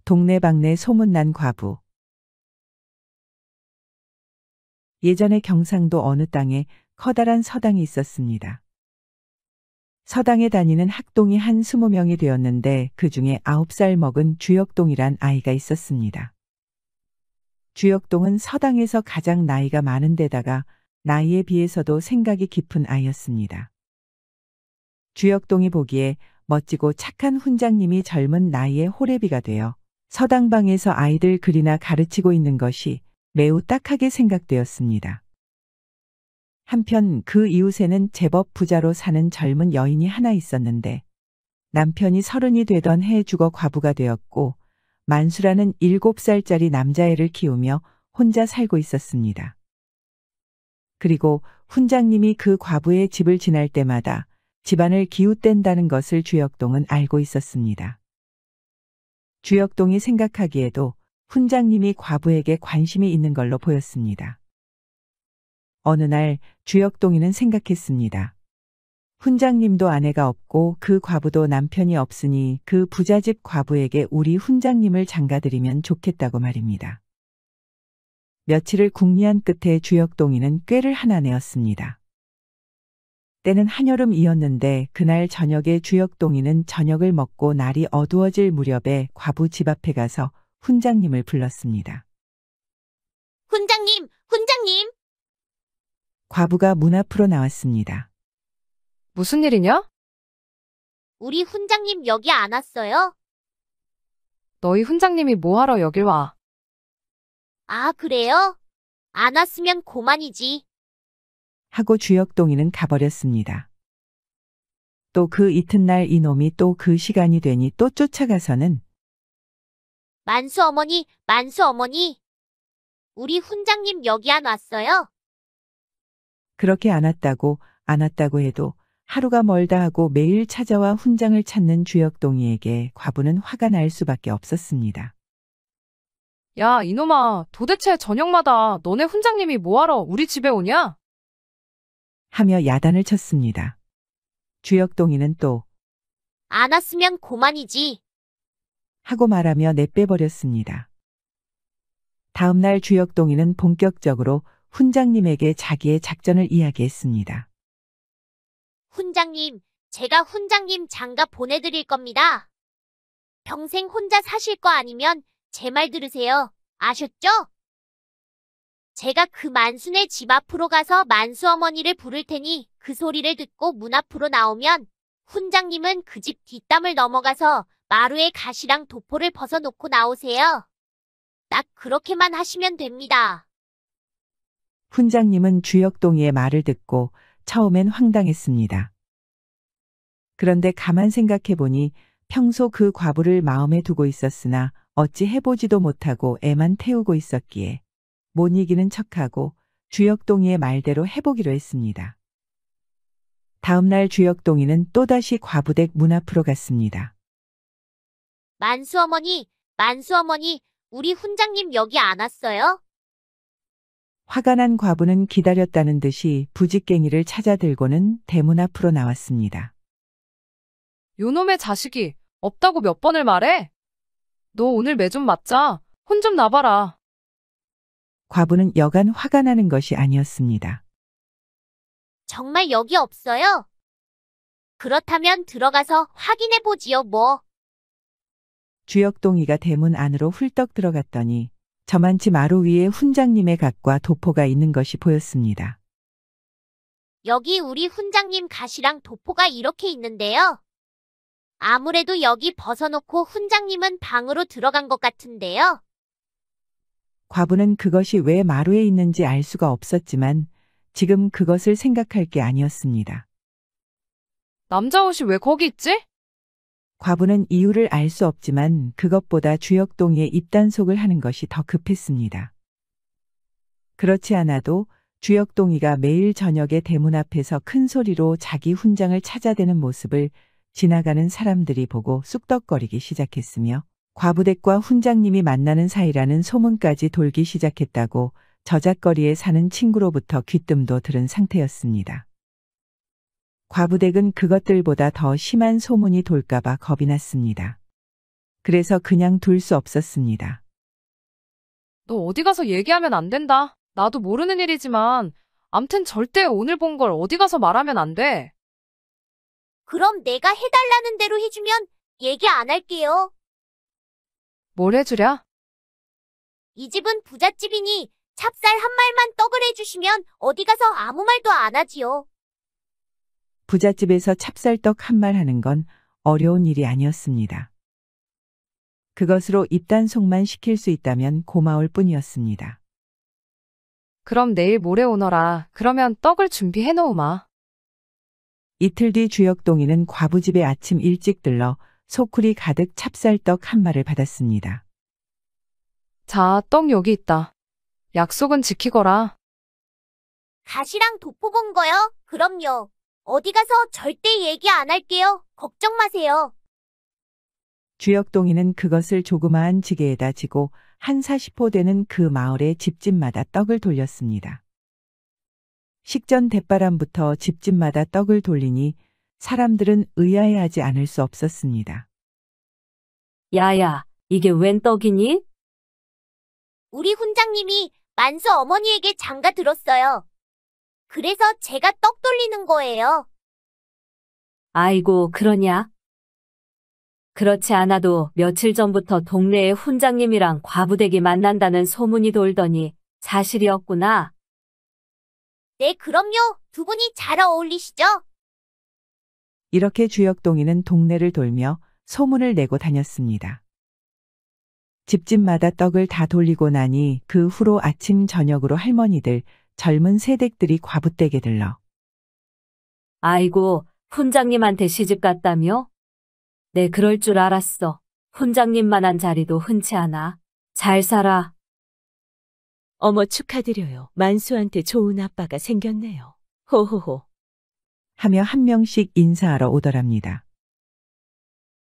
동네방네 소문난 과부. 예전에 경상도 어느 땅에 커다란 서당이 있었습니다. 서당에 다니는 학동이 한 20명이 되었는데 그중에 9살 먹은 주역동이란 아이가 있었습니다. 주역동은 서당에서 가장 나이가 많은 데다가 나이에 비해서도 생각이 깊은 아이였습니다. 주역동이 보기에 멋지고 착한 훈장님이 젊은 나이에 호래비가 되어 서당방에서 아이들 글이나 가르치고 있는 것이 매우 딱하게 생각되었습니다. 한편 그 이웃에는 제법 부자로 사는 젊은 여인이 하나 있었는데 남편이 30이 되던 해에 죽어 과부가 되었고 만수라는 7살짜리 남자애를 키우며 혼자 살고 있었습니다. 그리고 훈장님이 그 과부의 집을 지날 때마다 집안을 기웃댄다는 것을 주역동은 알고 있었습니다. 주역동이 생각하기에도 훈장님이 과부에게 관심이 있는 걸로 보였습니다. 어느 날 주역동이는 생각했습니다. 훈장님도 아내가 없고 그 과부도 남편이 없으니 그 부잣집 과부에게 우리 훈장님을 장가드리면 좋겠다고 말입니다. 며칠을 궁리한 끝에 주역동이는 꾀를 하나 내었습니다. 때는 한여름이었는데 그날 저녁에 주역동이는 저녁을 먹고 날이 어두워질 무렵에 과부 집 앞에 가서 훈장님을 불렀습니다. 훈장님, 훈장님! 과부가 문 앞으로 나왔습니다. 무슨 일이냐? 우리 훈장님 여기 안 왔어요? 너희 훈장님이 뭐하러 여길 와? 아, 그래요? 안 왔으면 고만이지. 하고 주역동이는 가버렸습니다. 또 그 이튿날 이놈이 또 그 시간이 되니 또 쫓아가서는 만수 어머니, 만수 어머니. 우리 훈장님 여기 안 왔어요? 그렇게 안 왔다고 해도 하루가 멀다 하고 매일 찾아와 훈장을 찾는 주역동이에게 과부는 화가 날 수밖에 없었습니다. 야, 이놈아, 도대체 저녁마다 너네 훈장님이 뭐하러 우리 집에 오냐? 하며 야단을 쳤습니다. 주역동이는 또 안 왔으면 고만이지. 하고 말하며 내빼버렸습니다. 다음 날 주역동이는 본격적으로 훈장님에게 자기의 작전을 이야기했습니다. 훈장님, 제가 훈장님 장가 보내드릴 겁니다. 평생 혼자 사실 거 아니면 제 말 들으세요. 아셨죠? 제가 그 만수네 집 앞으로 가서 만수 어머니를 부를 테니 그 소리를 듣고 문 앞으로 나오면 훈장님은 그 집 뒷담을 넘어가서 마루에 가시랑 도포를 벗어놓고 나오세요. 딱 그렇게만 하시면 됩니다. 훈장님은 주역동이의 말을 듣고 처음엔 황당했습니다. 그런데 가만 생각해보니 평소 그 과부를 마음에 두고 있었으나 어찌 해보지도 못하고 애만 태우고 있었기에 못 이기는 척하고 주역동이의 말대로 해보기로 했습니다. 다음 날 주역동이는 또다시 과부댁 문 앞으로 갔습니다. 만수 어머니, 만수 어머니, 우리 훈장님 여기 안 왔어요? 화가 난 과부는 기다렸다는 듯이 부직갱이를 찾아 들고는 대문 앞으로 나왔습니다. 요놈의 자식이 없다고 몇 번을 말해? 너 오늘 매 좀 맞자. 혼 좀 나봐라. 과부는 여간 화가 나는 것이 아니었습니다. 정말 여기 없어요? 그렇다면 들어가서 확인해보지요, 뭐. 주역동이가 대문 안으로 훌떡 들어갔더니 저만치 마루 위에 훈장님의 각과 도포가 있는 것이 보였습니다. 여기 우리 훈장님 가시랑 도포가 이렇게 있는데요. 아무래도 여기 벗어놓고 훈장님은 방으로 들어간 것 같은데요. 과부는 그것이 왜 마루에 있는지 알 수가 없었지만 지금 그것을 생각할 게 아니었습니다. 남자 옷이 왜 거기 있지? 과부는 이유를 알 수 없지만 그것보다 주역동이의 입단속을 하는 것이 더 급했습니다. 그렇지 않아도 주역동이가 매일 저녁에 대문 앞에서 큰 소리로 자기 훈장을 찾아대는 모습을 지나가는 사람들이 보고 쑥덕거리기 시작했으며 과부댁과 훈장님이 만나는 사이라는 소문까지 돌기 시작했다고 저잣거리에 사는 친구로부터 귀뜸도 들은 상태였습니다. 과부댁은 그것들보다 더 심한 소문이 돌까봐 겁이 났습니다. 그래서 그냥 둘 수 없었습니다. 너 어디 가서 얘기하면 안 된다. 나도 모르는 일이지만 암튼 절대 오늘 본 걸 어디 가서 말하면 안 돼. 그럼 내가 해달라는 대로 해주면 얘기 안 할게요. 뭘 해주랴? 이 집은 부잣집이니 찹쌀 한 말만 떡을 해주시면 어디 가서 아무 말도 안 하지요. 부잣집에서 찹쌀떡 한 말 하는 건 어려운 일이 아니었습니다. 그것으로 입단속만 시킬 수 있다면 고마울 뿐이었습니다. 그럼 내일 모레 오너라. 그러면 떡을 준비해 놓으마. 이틀 뒤 주역동이는 과부집에 아침 일찍 들러 소쿠리 가득 찹쌀떡 한 말을 받았습니다. 자, 떡 여기 있다. 약속은 지키거라. 가시랑 도포 본 거요? 그럼요. 어디 가서 절대 얘기 안 할게요. 걱정 마세요. 주역동이는 그것을 조그마한 지게에다 지고 한 40호 되는 그 마을의 집집마다 떡을 돌렸습니다. 식전 대바람부터 집집마다 떡을 돌리니 사람들은 의아해하지 않을 수 없었습니다. 야야, 이게 웬 떡이니? 우리 훈장님이 만수 어머니에게 장가 들었어요. 그래서 제가 떡 돌리는 거예요. 아이고, 그러냐? 그렇지 않아도 며칠 전부터 동네에 훈장님이랑 과부댁이 만난다는 소문이 돌더니 사실이었구나. 네, 그럼요. 두 분이 잘 어울리시죠? 이렇게 주역동이는 동네를 돌며 소문을 내고 다녔습니다. 집집마다 떡을 다 돌리고 나니 그 후로 아침 저녁으로 할머니들, 젊은 새댁들이 과부댁에 들러 아이고, 훈장님한테 시집 갔다며? 네, 그럴 줄 알았어. 훈장님만한 자리도 흔치 않아. 잘 살아. 어머 축하드려요. 만수한테 좋은 아빠가 생겼네요. 호호호. 하며 한 명씩 인사하러 오더랍니다.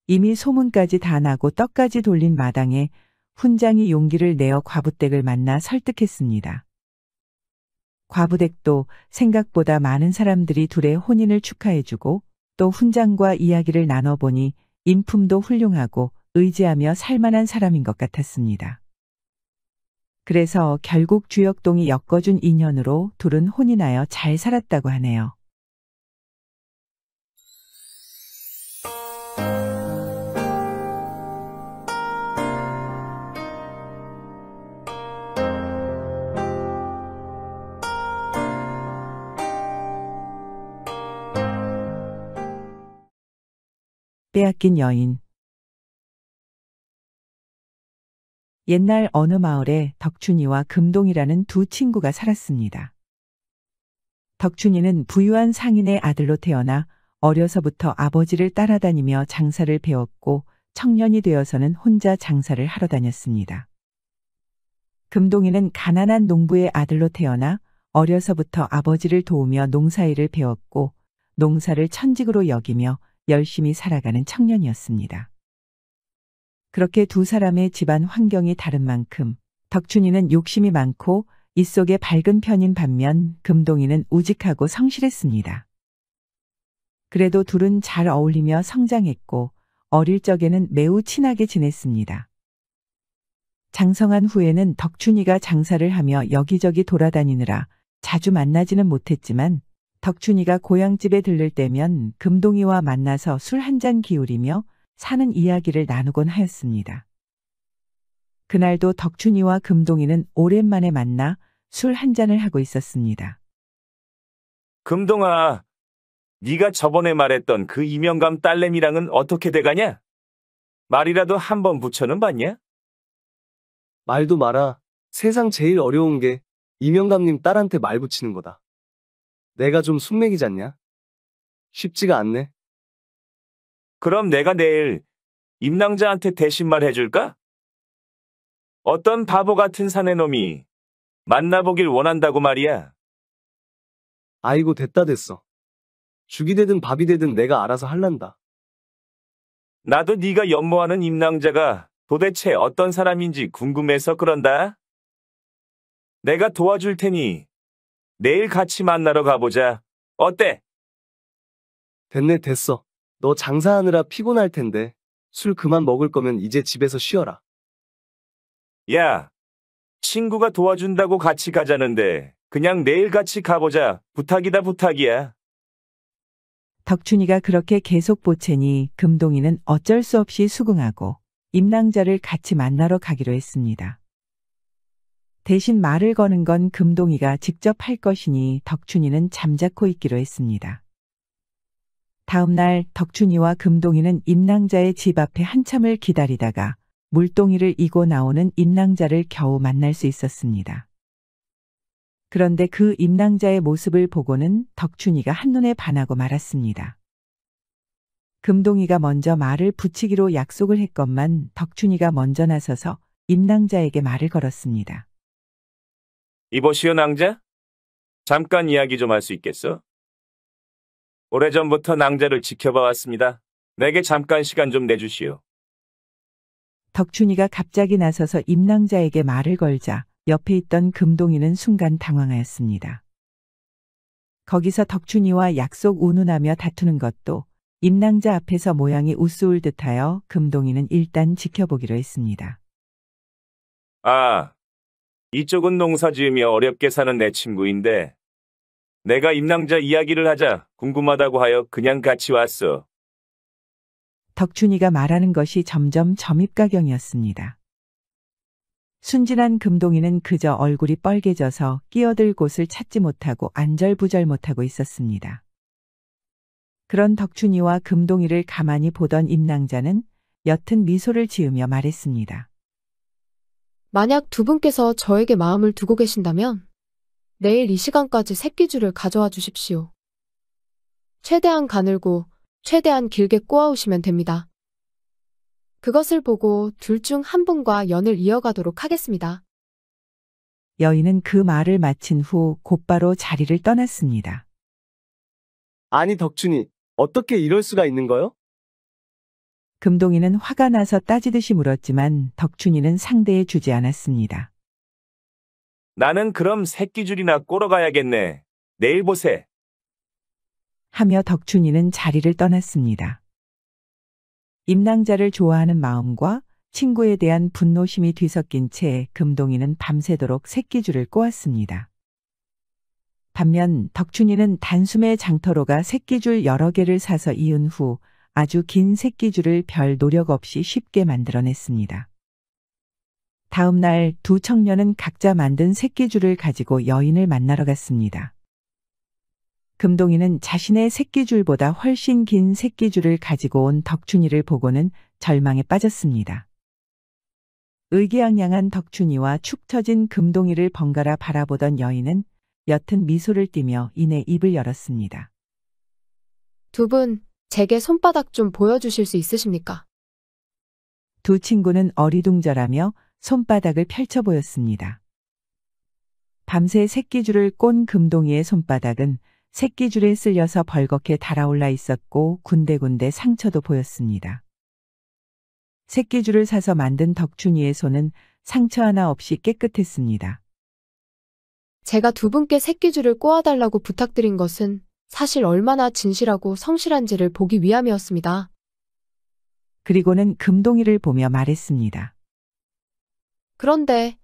이미 소문까지 다 나고 떡까지 돌린 마당에 훈장이 용기를 내어 과부댁을 만나 설득했습니다. 과부댁도 생각보다 많은 사람들이 둘의 혼인을 축하해주고 또 훈장과 이야기를 나눠보니 인품도 훌륭하고 의지하며 살만한 사람인 것 같았습니다. 그래서 결국 주역동이 엮어준 인연으로 둘은 혼인하여 잘 살았다고 하네요. 빼앗긴 여인. 옛날 어느 마을에 덕춘이와 금동이라는 두 친구가 살았습니다. 덕춘이는 부유한 상인의 아들로 태어나 어려서부터 아버지를 따라다니며 장사를 배웠고 청년이 되어서는 혼자 장사를 하러 다녔습니다. 금동이는 가난한 농부의 아들로 태어나 어려서부터 아버지를 도우며 농사일을 배웠고 농사를 천직으로 여기며 열심히 살아가는 청년이었습니다. 그렇게 두 사람의 집안 환경이 다른 만큼 덕춘이는 욕심이 많고 입속에 밝은 편인 반면 금동이는 우직하고 성실했습니다. 그래도 둘은 잘 어울리며 성장했고 어릴 적에는 매우 친하게 지냈습니다. 장성한 후에는 덕춘이가 장사를 하며 여기저기 돌아다니느라 자주 만나지는 못했지만 덕춘이가 고향집에 들를 때면 금동이와 만나서 술 한 잔 기울이며 사는 이야기를 나누곤 하였습니다. 그날도 덕춘이와 금동이는 오랜만에 만나 술 한 잔을 하고 있었습니다. 금동아, 네가 저번에 말했던 그 이명감 딸내미랑은 어떻게 돼가냐? 말이라도 한번 붙여는 봤냐? 말도 마라. 세상 제일 어려운 게 이명감님 딸한테 말 붙이는 거다. 내가 좀 숙맥이잖냐? 쉽지가 않네. 그럼 내가 내일 임낭자한테 대신 말해줄까? 어떤 바보 같은 사내놈이 만나보길 원한다고 말이야. 아이고 됐다 됐어. 죽이 되든 밥이 되든 내가 알아서 할란다. 나도 네가 연모하는 임낭자가 도대체 어떤 사람인지 궁금해서 그런다. 내가 도와줄 테니 내일 같이 만나러 가보자. 어때? 됐네, 됐어. 너 장사하느라 피곤할 텐데 술 그만 먹을 거면 이제 집에서 쉬어라. 야, 친구가 도와준다고 같이 가자는데 그냥 내일 같이 가보자. 부탁이다, 부탁이야. 덕춘이가 그렇게 계속 보채니 금동이는 어쩔 수 없이 수긍하고 임낭자를 같이 만나러 가기로 했습니다. 대신 말을 거는 건 금동이가 직접 할 것이니 덕춘이는 잠자코 있기로 했습니다. 다음 날 덕춘이와 금동이는 임낭자의 집 앞에 한참을 기다리다가 물동이를 이고 나오는 임낭자를 겨우 만날 수 있었습니다. 그런데 그 임낭자의 모습을 보고는 덕춘이가 한눈에 반하고 말았습니다. 금동이가 먼저 말을 붙이기로 약속을 했건만 덕춘이가 먼저 나서서 임낭자에게 말을 걸었습니다. 이보시오, 낭자. 잠깐 이야기 좀 할 수 있겠어? 오래전부터 낭자를 지켜봐 왔습니다. 내게 잠깐 시간 좀 내주시오. 덕춘이가 갑자기 나서서 임낭자에게 말을 걸자 옆에 있던 금동이는 순간 당황하였습니다. 거기서 덕춘이와 약속 운운하며 다투는 것도 임낭자 앞에서 모양이 우스울 듯하여 금동이는 일단 지켜보기로 했습니다. 아, 이쪽은 농사 지으며 어렵게 사는 내 친구인데 내가 임낭자 이야기를 하자 궁금하다고 하여 그냥 같이 왔어. 덕춘이가 말하는 것이 점점 점입가경이었습니다. 순진한 금동이는 그저 얼굴이 뻘개져서 끼어들 곳을 찾지 못하고 안절부절 못하고 있었습니다. 그런 덕춘이와 금동이를 가만히 보던 임낭자는 옅은 미소를 지으며 말했습니다. 만약 두 분께서 저에게 마음을 두고 계신다면 내일 이 시간까지 새끼줄을 가져와 주십시오. 최대한 가늘고 최대한 길게 꼬아오시면 됩니다. 그것을 보고 둘 중 한 분과 연을 이어가도록 하겠습니다. 여인은 그 말을 마친 후 곧바로 자리를 떠났습니다. 아니, 덕춘이, 어떻게 이럴 수가 있는 거요? 금동이는 화가 나서 따지듯이 물었지만 덕춘이는 상대해 주지 않았습니다. 나는 그럼 새끼줄이나 꼬러 가야겠네. 내일 보세. 하며 덕춘이는 자리를 떠났습니다. 임낭자를 좋아하는 마음과 친구에 대한 분노심이 뒤섞인 채 금동이는 밤새도록 새끼줄을 꼬았습니다. 반면 덕춘이는 단숨에 장터로가 새끼줄 여러 개를 사서 이은 후 아주 긴 새끼줄을 별 노력 없이 쉽게 만들어냈습니다. 다음 날 두 청년은 각자 만든 새끼줄을 가지고 여인을 만나러 갔습니다. 금동이는 자신의 새끼줄보다 훨씬 긴 새끼줄을 가지고 온 덕춘이를 보고는 절망에 빠졌습니다. 의기양양한 덕춘이와 축 처진 금동이를 번갈아 바라보던 여인은 옅은 미소를 띠며 이내 입을 열었습니다. 두 분, 제게 손바닥 좀 보여주실 수 있으십니까? 두 친구는 어리둥절하며 손바닥을 펼쳐 보였습니다. 밤새 새끼줄을 꼰 금동이의 손바닥은 새끼줄에 쓸려서 벌겋게 달아올라 있었고 군데군데 상처도 보였습니다. 새끼줄을 사서 만든 덕춘이의 손은 상처 하나 없이 깨끗했습니다. 제가 두 분께 새끼줄을 꼬아달라고 부탁드린 것은 사실 얼마나 진실하고 성실한지를 보기 위함이었습니다. 그리고는 금동이를 보며 말했습니다. 그런데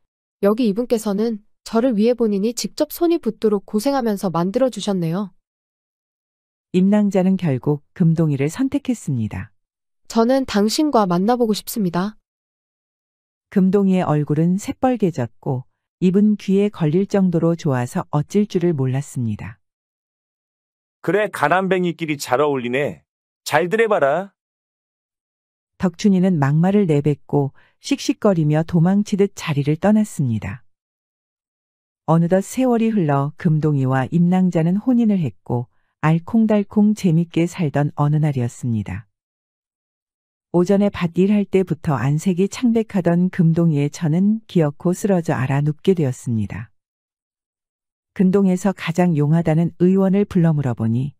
여기 이분께서는 저를 위해 본인이 직접 손이 붓도록 고생하면서 만들어주셨네요. 임낭자는 결국 금동이를 선택했습니다. 저는 당신과 만나보고 싶습니다. 금동이의 얼굴은 새빨개졌고 입은 귀에 걸릴 정도로 좋아서 어찔 줄을 몰랐습니다. 그래, 가난뱅이끼리 잘 어울리네. 잘들 해봐라. 덕춘이는 막말을 내뱉고 씩씩거리며 도망치듯 자리를 떠났습니다. 어느덧 세월이 흘러 금동이와 임낭자는 혼인을 했고 알콩달콩 재밌게 살던 어느 날이었습니다. 오전에 밭일할 때부터 안색이 창백하던 금동이의 처는 기어코 쓰러져 알아 눕게 되었습니다. 근동에서 가장 용하다는 의원을 불러 물어보니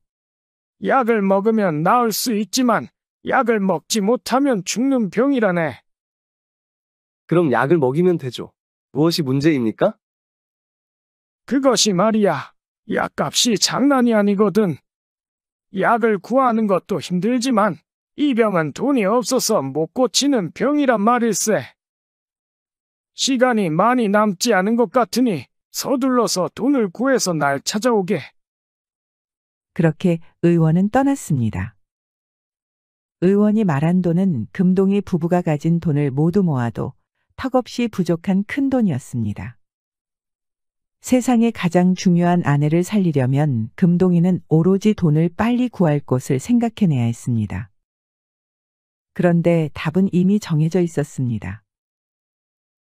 약을 먹으면 나을 수 있지만 약을 먹지 못하면 죽는 병이라네. 그럼 약을 먹이면 되죠. 무엇이 문제입니까? 그것이 말이야. 약값이 장난이 아니거든. 약을 구하는 것도 힘들지만 이 병은 돈이 없어서 못 고치는 병이란 말일세. 시간이 많이 남지 않은 것 같으니 서둘러서 돈을 구해서 날 찾아오게. 그렇게 의원은 떠났습니다. 의원이 말한 돈은 금동이 부부가 가진 돈을 모두 모아도 턱없이 부족한 큰 돈이었습니다. 세상에 가장 중요한 아내를 살리려면 금동이는 오로지 돈을 빨리 구할 곳을 생각해내야 했습니다. 그런데 답은 이미 정해져 있었습니다.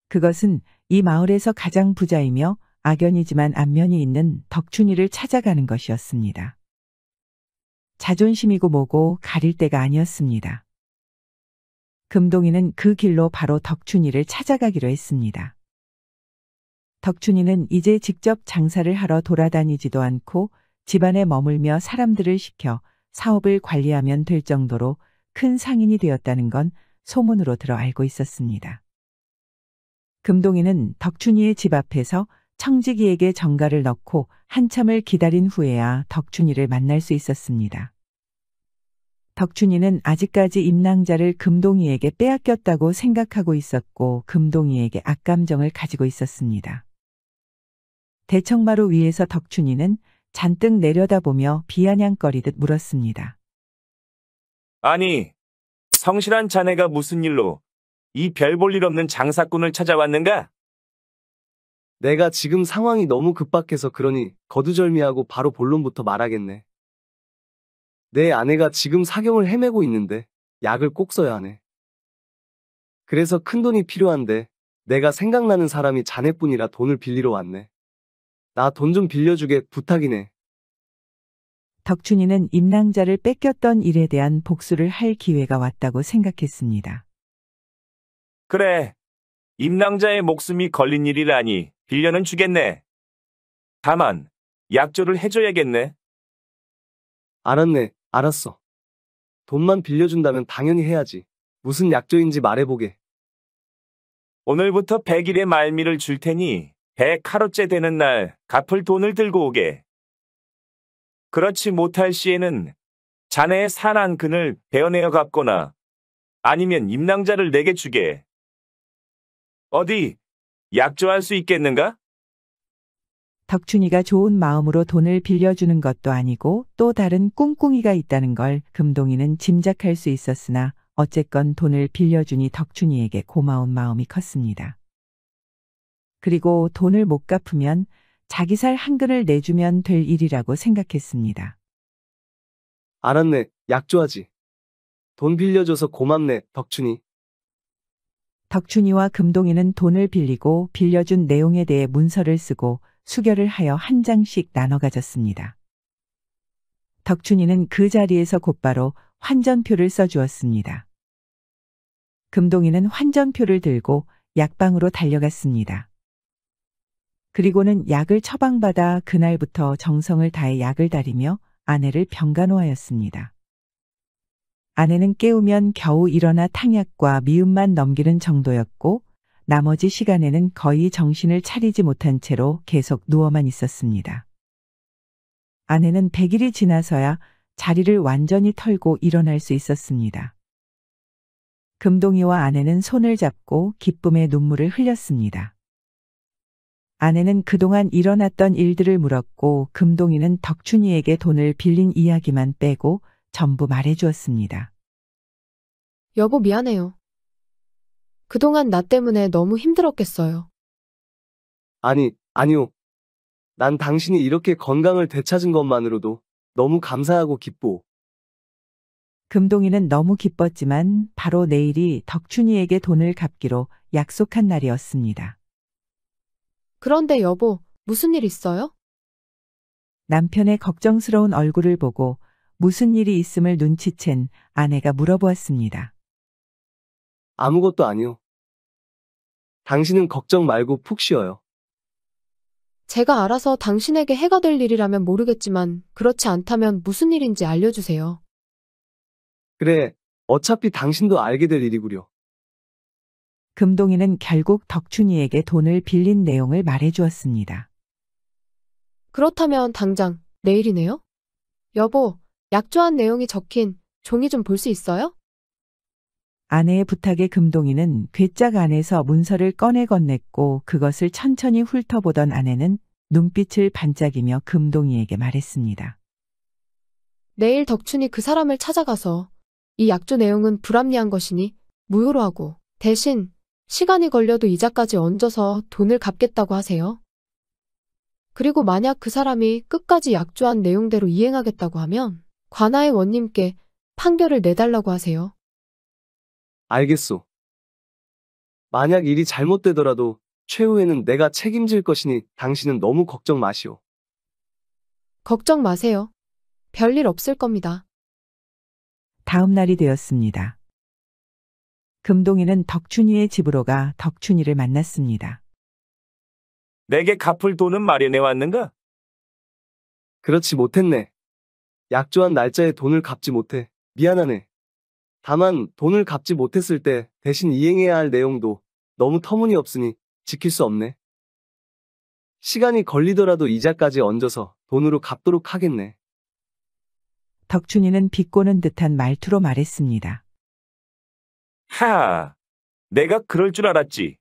그것은 이 마을에서 가장 부자이며 악연이지만 안면이 있는 덕춘이를 찾아가는 것이었습니다. 자존심이고 뭐고 가릴 때가 아니었습니다. 금동이는 그 길로 바로 덕춘이를 찾아가기로 했습니다. 덕춘이는 이제 직접 장사를 하러 돌아다니지도 않고 집안에 머물며 사람들을 시켜 사업을 관리하면 될 정도로 큰 상인이 되었다는 건 소문으로 들어 알고 있었습니다. 금동이는 덕춘이의 집 앞에서 청지기에게 정가를 넣고 한참을 기다린 후에야 덕춘이를 만날 수 있었습니다. 덕춘이는 아직까지 임낭자를 금동이에게 빼앗겼다고 생각하고 있었고 금동이에게 악감정을 가지고 있었습니다. 대청마루 위에서 덕춘이는 잔뜩 내려다보며 비아냥거리듯 물었습니다. 아니, 성실한 자네가 무슨 일로 이 별 볼 일 없는 장사꾼을 찾아왔는가? 내가 지금 상황이 너무 급박해서 그러니 거두절미하고 바로 본론부터 말하겠네. 내 아내가 지금 사경을 헤매고 있는데 약을 꼭 써야 하네. 그래서 큰 돈이 필요한데 내가 생각나는 사람이 자네뿐이라 돈을 빌리러 왔네. 나 돈 좀 빌려주게 부탁이네. 덕춘이는 임낭자를 뺏겼던 일에 대한 복수를 할 기회가 왔다고 생각했습니다. 그래, 임낭자의 목숨이 걸린 일이라니 빌려는 주겠네. 다만 약조를 해줘야겠네. 알았네, 알았어. 돈만 빌려준다면 당연히 해야지. 무슨 약조인지 말해보게. 오늘부터 100일의 말미를 줄 테니 100하루째 되는 날 갚을 돈을 들고 오게. 그렇지 못할 시에는 자네의 산한 근을 베어내어 갚거나 아니면 임낭자를 내게 주게. 어디 약조할 수 있겠는가? 덕춘이가 좋은 마음으로 돈을 빌려주는 것도 아니고 또 다른 꿍꿍이가 있다는 걸 금동이는 짐작할 수 있었으나 어쨌건 돈을 빌려주니 덕춘이에게 고마운 마음이 컸습니다. 그리고 돈을 못 갚으면 자기 살 한 근을 내주면 될 일이라고 생각했습니다. 알았네, 약조하지. 돈 빌려줘서 고맙네, 덕춘이. 덕춘이와 금동이는 돈을 빌리고 빌려준 내용에 대해 문서를 쓰고 수결을 하여 한 장씩 나눠 가졌습니다. 덕춘이는 그 자리에서 곧바로 환전표를 써주었습니다. 금동이는 환전표를 들고 약방으로 달려갔습니다. 그리고는 약을 처방받아 그날부터 정성을 다해 약을 다리며 아내를 병간호하였습니다. 아내는 깨우면 겨우 일어나 탕약과 미음만 넘기는 정도였고 나머지 시간에는 거의 정신을 차리지 못한 채로 계속 누워만 있었습니다. 아내는 100일이 지나서야 자리를 완전히 털고 일어날 수 있었습니다. 금동이와 아내는 손을 잡고 기쁨의 눈물을 흘렸습니다. 아내는 그동안 일어났던 일들을 물었고 금동이는 덕춘이에게 돈을 빌린 이야기만 빼고 전부 말해주었습니다. 여보 미안해요. 그동안 나 때문에 너무 힘들었겠어요. 아니요. 난 당신이 이렇게 건강을 되찾은 것만으로도 너무 감사하고 기뻐. 금동이는 너무 기뻤지만 바로 내일이 덕춘이에게 돈을 갚기로 약속한 날이었습니다. 그런데 여보, 무슨 일 있어요? 남편의 걱정스러운 얼굴을 보고 무슨 일이 있음을 눈치챈 아내가 물어보았습니다. 아무것도 아니요. 당신은 걱정 말고 푹 쉬어요. 제가 알아서 당신에게 해가 될 일이라면 모르겠지만 그렇지 않다면 무슨 일인지 알려주세요. 그래, 어차피 당신도 알게 될 일이구려. 금동이는 결국 덕춘이에게 돈을 빌린 내용을 말해주었습니다. 그렇다면 당장 내일이네요? 여보, 약조한 내용이 적힌 종이 좀 볼 수 있어요? 아내의 부탁에 금동이는 괴짝 안에서 문서를 꺼내 건넸고 그것을 천천히 훑어보던 아내는 눈빛을 반짝이며 금동이에게 말했습니다. 내일 덕춘이 그 사람을 찾아가서 이 약조 내용은 불합리한 것이니 무효로 하고 대신 시간이 걸려도 이자까지 얹어서 돈을 갚겠다고 하세요. 그리고 만약 그 사람이 끝까지 약조한 내용대로 이행하겠다고 하면 관아의 원님께 판결을 내달라고 하세요. 알겠소. 만약 일이 잘못되더라도 최후에는 내가 책임질 것이니 당신은 너무 걱정 마시오. 걱정 마세요. 별일 없을 겁니다. 다음 날이 되었습니다. 금동이는 덕춘이의 집으로 가 덕춘이를 만났습니다. 내게 갚을 돈은 마련해 왔는가? 그렇지 못했네. 약조한 날짜에 돈을 갚지 못해. 미안하네. 다만 돈을 갚지 못했을 때 대신 이행해야 할 내용도 너무 터무니없으니 지킬 수 없네. 시간이 걸리더라도 이자까지 얹어서 돈으로 갚도록 하겠네. 덕춘이는 비꼬는 듯한 말투로 말했습니다. 하, 내가 그럴 줄 알았지.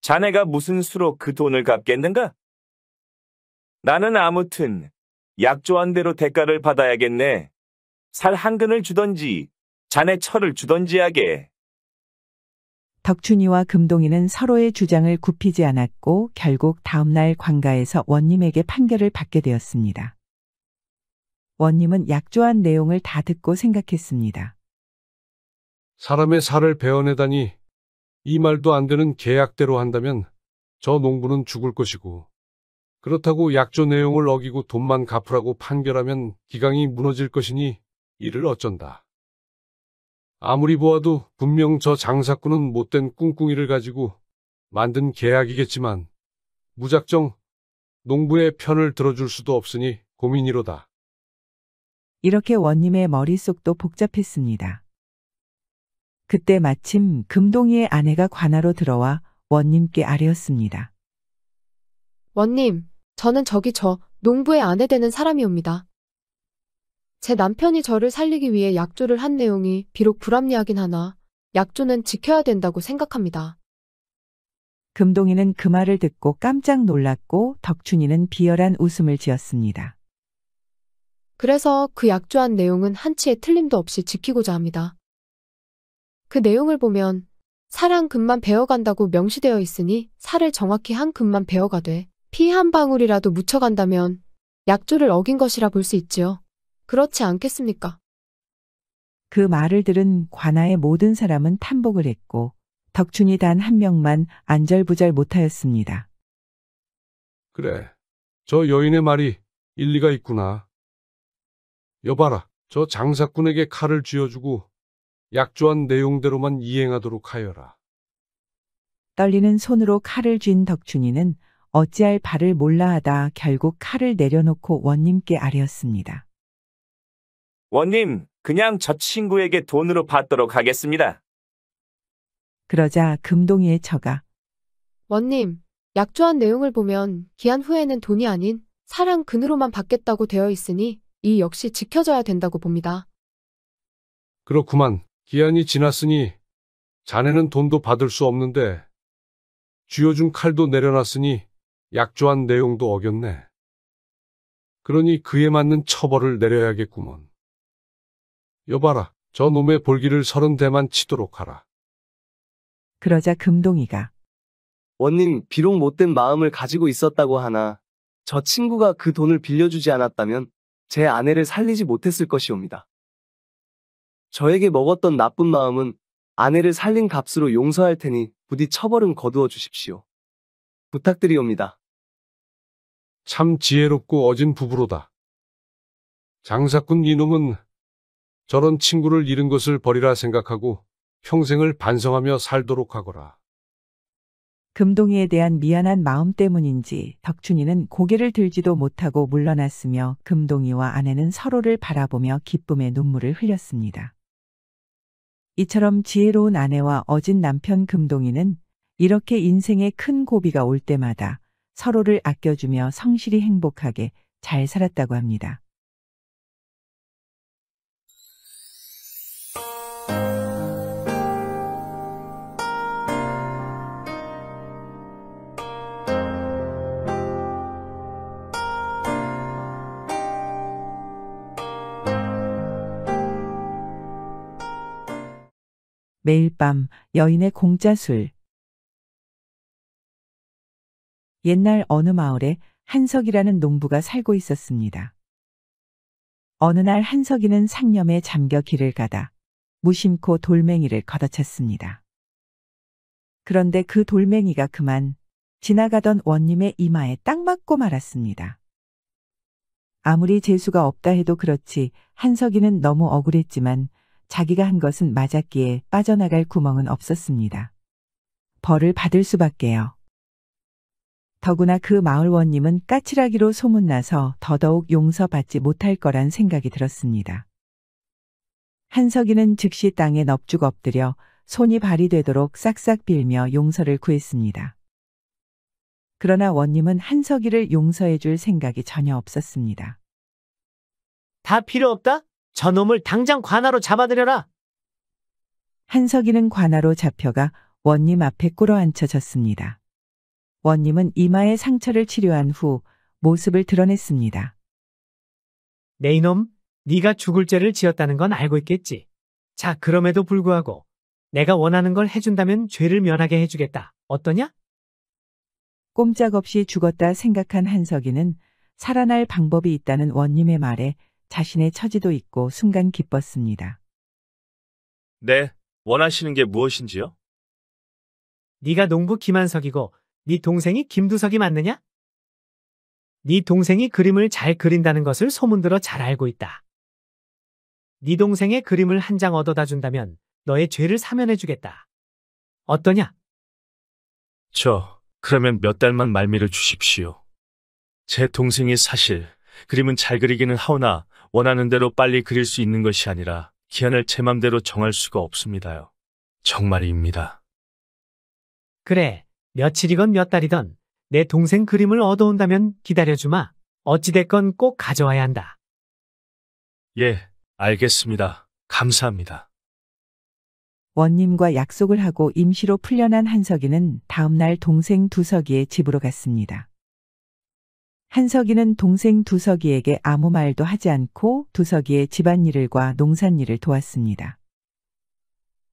자네가 무슨 수로 그 돈을 갚겠는가? 나는 아무튼 약조한 대로 대가를 받아야겠네. 살 한 근을 주던지 자네 철을 주던지 하게. 덕춘이와 금동이는 서로의 주장을 굽히지 않았고 결국 다음날 관가에서 원님에게 판결을 받게 되었습니다. 원님은 약조한 내용을 다 듣고 생각했습니다. 사람의 살을 베어내다니 이 말도 안 되는 계약대로 한다면 저 농부는 죽을 것이고 그렇다고 약조 내용을 어기고 돈만 갚으라고 판결하면 기강이 무너질 것이니 이를 어쩐다. 아무리 보아도 분명 저 장사꾼은 못된 꿍꿍이를 가지고 만든 계약이겠지만 무작정 농부의 편을 들어줄 수도 없으니 고민이로다. 이렇게 원님의 머릿속도 복잡했습니다. 그때 마침 금동이의 아내가 관아로 들어와 원님께 아뢰었습니다. 원님, 저는 저 농부의 아내 되는 사람이옵니다. 제 남편이 저를 살리기 위해 약조를 한 내용이 비록 불합리하긴 하나 약조는 지켜야 된다고 생각합니다. 금동이는 그 말을 듣고 깜짝 놀랐고 덕춘이는 비열한 웃음을 지었습니다. 그래서 그 약조한 내용은 한치의 틀림도 없이 지키고자 합니다. 그 내용을 보면 살 한 근만 베어간다고 명시되어 있으니 살을 정확히 한 근만 베어가되 피 한 방울이라도 묻혀간다면 약조를 어긴 것이라 볼 수 있지요. 그렇지 않겠습니까? 그 말을 들은 관아의 모든 사람은 탐복을 했고 덕춘이 단 한 명만 안절부절 못하였습니다. 그래, 저 여인의 말이 일리가 있구나. 여봐라, 저 장사꾼에게 칼을 쥐어주고 약조한 내용대로만 이행하도록 하여라. 떨리는 손으로 칼을 쥔 덕춘이는 어찌할 바를 몰라하다 결국 칼을 내려놓고 원님께 아뢰었습니다. 원님, 그냥 저 친구에게 돈으로 받도록 하겠습니다. 그러자 금동이의 처가 원님, 약조한 내용을 보면 기한 후에는 돈이 아닌 살 한 근으로만 받겠다고 되어 있으니 이 역시 지켜져야 된다고 봅니다. 그렇구만, 기한이 지났으니 자네는 돈도 받을 수 없는데 쥐어준 칼도 내려놨으니 약조한 내용도 어겼네. 그러니 그에 맞는 처벌을 내려야겠구먼. 여봐라, 저 놈의 볼기를 30대만 치도록 하라. 그러자 금동이가 원님, 비록 못된 마음을 가지고 있었다고 하나 저 친구가 그 돈을 빌려주지 않았다면 제 아내를 살리지 못했을 것이옵니다. 저에게 먹었던 나쁜 마음은 아내를 살린 값으로 용서할 테니 부디 처벌은 거두어 주십시오. 부탁드리옵니다. 참 지혜롭고 어진 부부로다. 장사꾼 이놈은 저런 친구를 잃은 것을 버리라 생각하고 평생을 반성하며 살도록 하거라. 금동이에 대한 미안한 마음 때문인지 덕춘이는 고개를 들지도 못하고 물러났으며 금동이와 아내는 서로를 바라보며 기쁨의 눈물을 흘렸습니다. 이처럼 지혜로운 아내와 어진 남편 금동이는 이렇게 인생에 큰 고비가 올 때마다 서로를 아껴주며 성실히 행복하게 잘 살았다고 합니다. 매일 밤 여인의 공짜 술. 옛날 어느 마을에 한석이라는 농부가 살고 있었습니다. 어느 날 한석이는 상념에 잠겨 길을 가다 무심코 돌멩이를 걷어찼습니다. 그런데 그 돌멩이가 그만 지나가던 원님의 이마에 딱 맞고 말았습니다. 아무리 재수가 없다 해도 그렇지 한석이는 너무 억울했지만 자기가 한 것은 맞았기에 빠져나갈 구멍은 없었습니다. 벌을 받을 수밖에요. 더구나 그 마을 원님은 까칠하기로 소문나서 더더욱 용서받지 못할 거란 생각이 들었습니다. 한석이는 즉시 땅에 넙죽 엎드려 손이 발이 되도록 싹싹 빌며 용서를 구했습니다. 그러나 원님은 한석이를 용서해 줄 생각이 전혀 없었습니다. 다 필요 없다? 저놈을 당장 관아로 잡아들여라. 한석이는 관아로 잡혀가 원님 앞에 꿇어앉혀졌습니다. 원님은 이마의 상처를 치료한 후 모습을 드러냈습니다. 내 이놈, 네가 죽을 죄를 지었다는 건 알고 있겠지. 자, 그럼에도 불구하고 내가 원하는 걸 해준다면 죄를 면하게 해주겠다. 어떠냐? 꼼짝없이 죽었다 생각한 한석이는 살아날 방법이 있다는 원님의 말에 자신의 처지도 잊고 순간 기뻤습니다. 네, 원하시는 게 무엇인지요? 네가 농부 김한석이고 네 동생이 김두석이 맞느냐? 네 동생이 그림을 잘 그린다는 것을 소문들어 잘 알고 있다. 네 동생의 그림을 한 장 얻어다 준다면 너의 죄를 사면해주겠다. 어떠냐? 그러면 몇 달만 말미를 주십시오. 제 동생이 사실 그림은 잘 그리기는 하오나 원하는 대로 빨리 그릴 수 있는 것이 아니라 기한을 제 맘대로 정할 수가 없습니다요. 정말입니다. 그래, 며칠이건 몇 달이던 내 동생 그림을 얻어온다면 기다려주마. 어찌됐건 꼭 가져와야 한다. 예, 알겠습니다. 감사합니다. 원님과 약속을 하고 임시로 풀려난 한석이는 다음날 동생 두석이의 집으로 갔습니다. 한석이는 동생 두석이에게 아무 말도 하지 않고 두석이의 집안일과 농산일을 도왔습니다.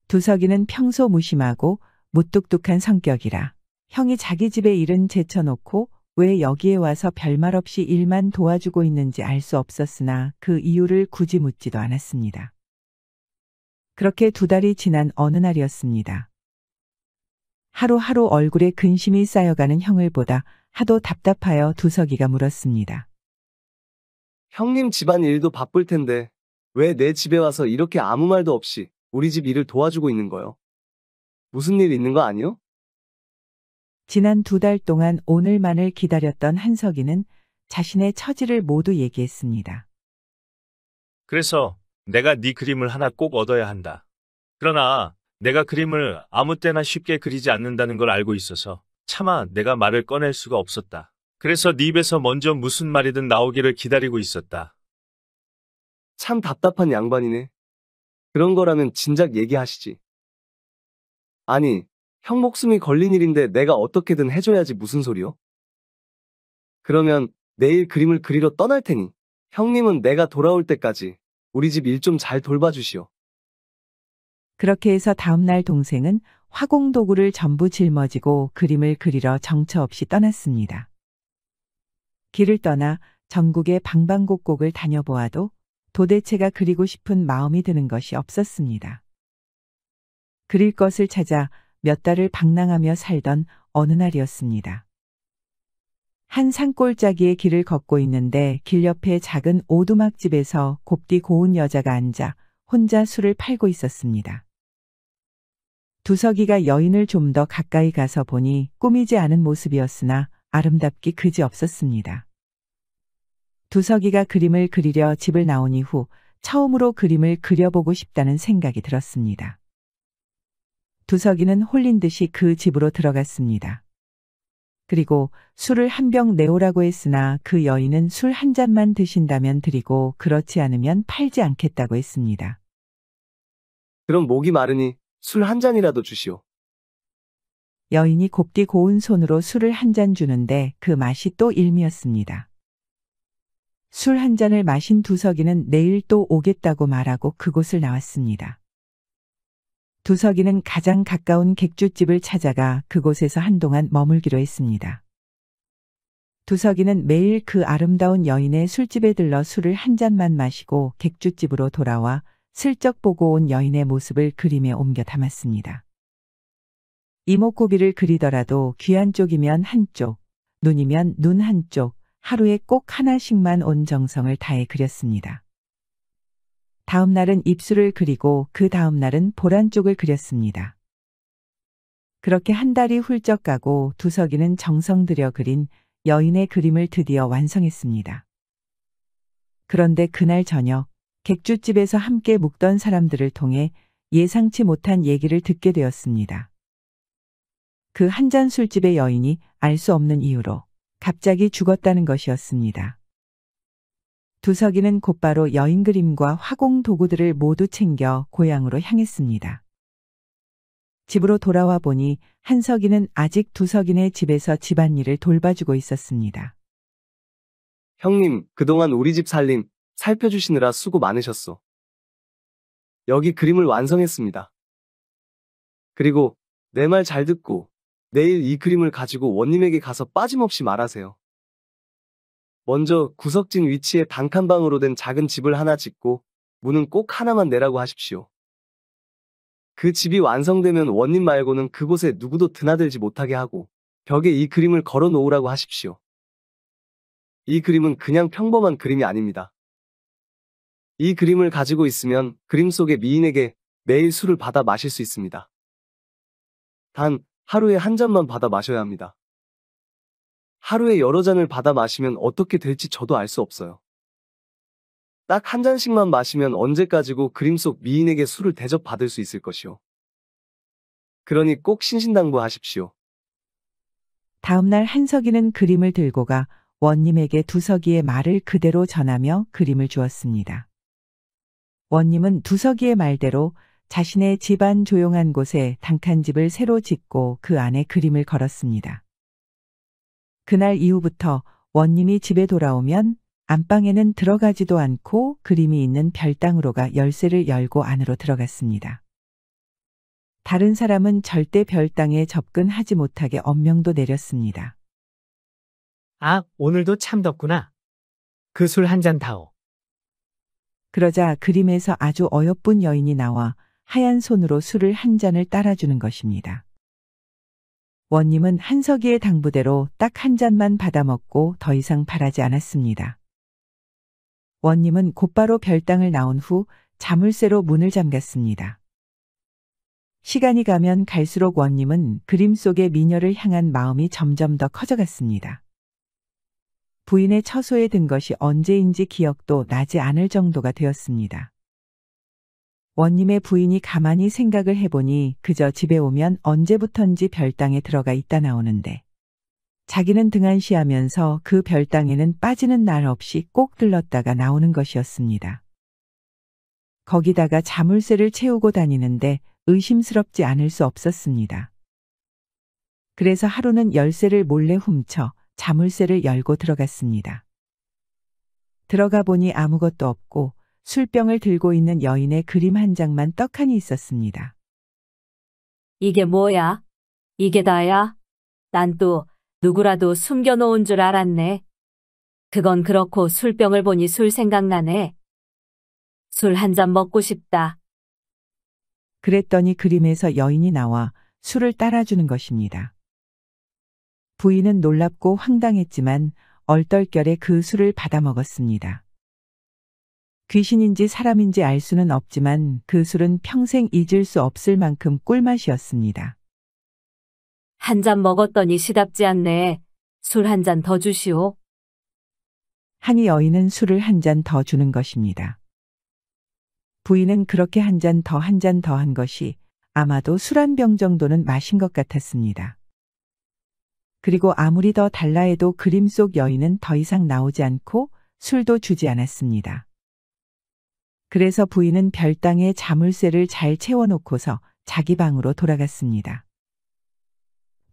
두석이는 평소 무심하고 무뚝뚝한 성격이라 형이 자기 집의 일은 제쳐놓고 왜 여기에 와서 별말 없이 일만 도와주고 있는지 알 수 없었으나 그 이유를 굳이 묻지도 않았습니다. 그렇게 2달이 지난 어느 날이었습니다. 하루하루 얼굴에 근심이 쌓여가는 형을 보다 하도 답답하여 두석이가 물었습니다. 형님 집안 일도 바쁠 텐데 왜 내 집에 와서 이렇게 아무 말도 없이 우리 집 일을 도와주고 있는 거요? 무슨 일 있는 거 아니요? 지난 2달 동안 오늘만을 기다렸던 한석이는 자신의 처지를 모두 얘기했습니다. 그래서 내가 네 그림을 하나 꼭 얻어야 한다. 그러나 내가 그림을 아무 때나 쉽게 그리지 않는다는 걸 알고 있어서 차마 내가 말을 꺼낼 수가 없었다. 그래서 네 입에서 먼저 무슨 말이든 나오기를 기다리고 있었다. 참 답답한 양반이네. 그런 거라면 진작 얘기하시지. 아니, 형 목숨이 걸린 일인데 내가 어떻게든 해줘야지 무슨 소리요? 그러면 내일 그림을 그리러 떠날 테니 형님은 내가 돌아올 때까지 우리 집 일 좀 잘 돌봐주시오. 그렇게 해서 다음날 동생은 화공도구를 전부 짊어지고 그림을 그리러 정처 없이 떠났습니다. 길을 떠나 전국의 방방곡곡을 다녀보아도 도대체가 그리고 싶은 마음이 드는 것이 없었습니다. 그릴 것을 찾아 몇 달을 방랑하며 살던 어느 날이었습니다. 한 산골짜기의 길을 걷고 있는데 길 옆에 작은 오두막집에서 곱디 고운 여자가 앉아 혼자 술을 팔고 있었습니다. 두석이가 여인을 좀 더 가까이 가서 보니 꾸미지 않은 모습이었으나 아름답기 그지없었습니다. 두석이가 그림을 그리려 집을 나온 이후 처음으로 그림을 그려보고 싶다는 생각이 들었습니다. 두석이는 홀린 듯이 그 집으로 들어갔습니다. 그리고 술을 한 병 내오라고 했으나 그 여인은 술 한 잔만 드신다면 드리고 그렇지 않으면 팔지 않겠다고 했습니다. 그럼 목이 마르니 술 한 잔이라도 주시오. 여인이 곱디 고운 손으로 술을 한 잔 주는데 그 맛이 또 일미였습니다. 술 한 잔을 마신 두석이는 내일 또 오겠다고 말하고 그곳을 나왔습니다. 두석이는 가장 가까운 객주집을 찾아가 그곳에서 한동안 머물기로 했습니다. 두석이는 매일 그 아름다운 여인의 술집에 들러 술을 한 잔만 마시고 객주집으로 돌아와 슬쩍 보고 온 여인의 모습을 그림에 옮겨 담았습니다. 이목구비를 그리더라도 귀 한쪽이면 한쪽, 눈이면 눈 한쪽, 하루에 꼭 하나씩만 온 정성을 다해 그렸습니다. 다음 날은 입술을 그리고 그 다음 날은 볼 한쪽을 그렸습니다. 그렇게 한 달이 훌쩍 가고 두석이는 정성 들여 그린 여인의 그림을 드디어 완성했습니다. 그런데 그날 저녁 객주집에서 함께 묵던 사람들을 통해 예상치 못한 얘기를 듣게 되었습니다. 그 한 잔 술집의 여인이 알 수 없는 이유로 갑자기 죽었다는 것이었습니다. 두석이는 곧바로 여인 그림과 화공 도구들을 모두 챙겨 고향으로 향했습니다. 집으로 돌아와 보니 한석이는 아직 두석이네 집에서 집안일을 돌봐주고 있었습니다. 형님, 그동안 우리 집 살림 살펴주시느라 수고 많으셨소. 여기 그림을 완성했습니다. 그리고 내 말 잘 듣고 내일 이 그림을 가지고 원님에게 가서 빠짐없이 말하세요. 먼저 구석진 위치에 단칸방으로 된 작은 집을 하나 짓고 문은 꼭 하나만 내라고 하십시오. 그 집이 완성되면 원님 말고는 그곳에 누구도 드나들지 못하게 하고 벽에 이 그림을 걸어 놓으라고 하십시오. 이 그림은 그냥 평범한 그림이 아닙니다. 이 그림을 가지고 있으면 그림 속의 미인에게 매일 술을 받아 마실 수 있습니다. 단 하루에 한 잔만 받아 마셔야 합니다. 하루에 여러 잔을 받아 마시면 어떻게 될지 저도 알 수 없어요. 딱 한 잔씩만 마시면 언제까지고 그림 속 미인에게 술을 대접받을 수 있을 것이오. 그러니 꼭 신신당부하십시오. 다음 날 한석이는 그림을 들고 가 원님에게 두석이의 말을 그대로 전하며 그림을 주었습니다. 원님은 두석이의 말대로 자신의 집안 조용한 곳에 단칸집을 새로 짓고 그 안에 그림을 걸었습니다. 그날 이후부터 원님이 집에 돌아오면 안방에는 들어가지도 않고 그림이 있는 별당으로 가 열쇠를 열고 안으로 들어갔습니다. 다른 사람은 절대 별당에 접근하지 못하게 엄명도 내렸습니다. 아, 오늘도 참 덥구나. 그 술 한 잔 다오. 그러자 그림에서 아주 어여쁜 여인이 나와 하얀 손으로 술을 한 잔을 따라주는 것입니다. 원님은 한석이의 당부대로 딱 한 잔만 받아먹고 더 이상 바라지 않았습니다. 원님은 곧바로 별당을 나온 후 자물쇠로 문을 잠갔습니다. 시간이 가면 갈수록 원님은 그림 속의 미녀를 향한 마음이 점점 더 커져갔습니다. 부인의 처소에 든 것이 언제인지 기억도 나지 않을 정도가 되었습니다. 원님의 부인이 가만히 생각을 해보니 그저 집에 오면 언제부턴지 별당에 들어가 있다 나오는데 자기는 등한시하면서 그 별당에는 빠지는 날 없이 꼭 들렀다가 나오는 것이었습니다. 거기다가 자물쇠를 채우고 다니는데 의심스럽지 않을 수 없었습니다. 그래서 하루는 열쇠를 몰래 훔쳐 자물쇠를 열고 들어갔습니다. 들어가 보니 아무것도 없고 술병을 들고 있는 여인의 그림 한 장만 떡하니 있었습니다. 이게 뭐야? 이게 다야? 난 또 누구라도 숨겨놓은 줄 알았네. 그건 그렇고 술병을 보니 술 생각나네. 술 한 잔 먹고 싶다. 그랬더니 그림에서 여인이 나와 술을 따라주는 것입니다. 부인은 놀랍고 황당했지만 얼떨결에 그 술을 받아 먹었습니다. 귀신인지 사람인지 알 수는 없지만 그 술은 평생 잊을 수 없을 만큼 꿀맛이었습니다. 한 잔 먹었더니 시답지 않네. 술 한 잔 더 주시오. 하니 여인은 술을 한 잔 더 주는 것입니다. 부인은 그렇게 한 잔 더 한 것이 아마도 술 한 병 정도는 마신 것 같았습니다. 그리고 아무리 더 달라 해도 그림 속 여인은 더 이상 나오지 않고 술도 주지 않았습니다. 그래서 부인은 별당에 자물쇠를 잘 채워놓고서 자기 방으로 돌아갔습니다.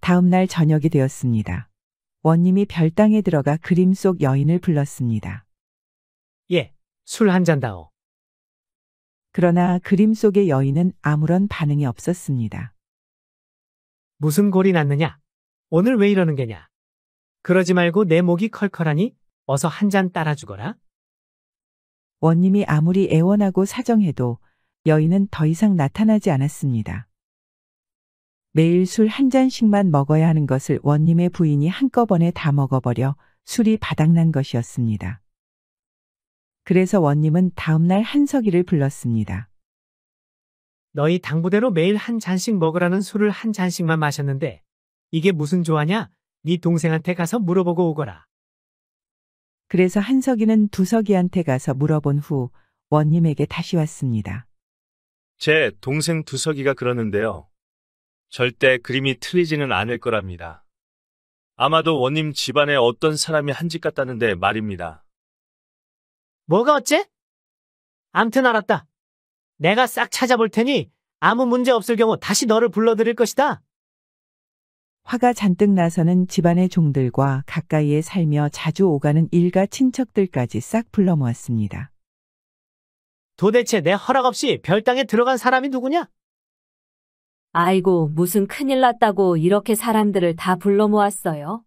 다음 날 저녁이 되었습니다. 원님이 별당에 들어가 그림 속 여인을 불렀습니다. 예, 술 한 잔 다오. 그러나 그림 속의 여인은 아무런 반응이 없었습니다. 무슨 골이 났느냐? 오늘 왜 이러는 게냐? 그러지 말고 내 목이 컬컬하니 어서 한 잔 따라 주거라. 원님이 아무리 애원하고 사정해도 여인은 더 이상 나타나지 않았습니다. 매일 술 한 잔씩만 먹어야 하는 것을 원님의 부인이 한꺼번에 다 먹어버려 술이 바닥난 것이었습니다. 그래서 원님은 다음날 한석이를 불렀습니다. 너희 당부대로 매일 한 잔씩 먹으라는 술을 한 잔씩만 마셨는데 이게 무슨 조화냐? 네 동생한테 가서 물어보고 오거라. 그래서 한석이는 두석이한테 가서 물어본 후 원님에게 다시 왔습니다. 제 동생 두석이가 그러는데요. 절대 그림이 틀리지는 않을 거랍니다. 아마도 원님 집안에 어떤 사람이 한 짓 같다는데 말입니다. 뭐가 어째? 암튼 알았다. 내가 싹 찾아볼 테니 아무 문제 없을 경우 다시 너를 불러드릴 것이다. 화가 잔뜩 나서는 집안의 종들과 가까이에 살며 자주 오가는 일가 친척들까지 싹 불러 모았습니다. 도대체 내 허락 없이 별당에 들어간 사람이 누구냐? 아이고, 무슨 큰일 났다고 이렇게 사람들을 다 불러 모았어요.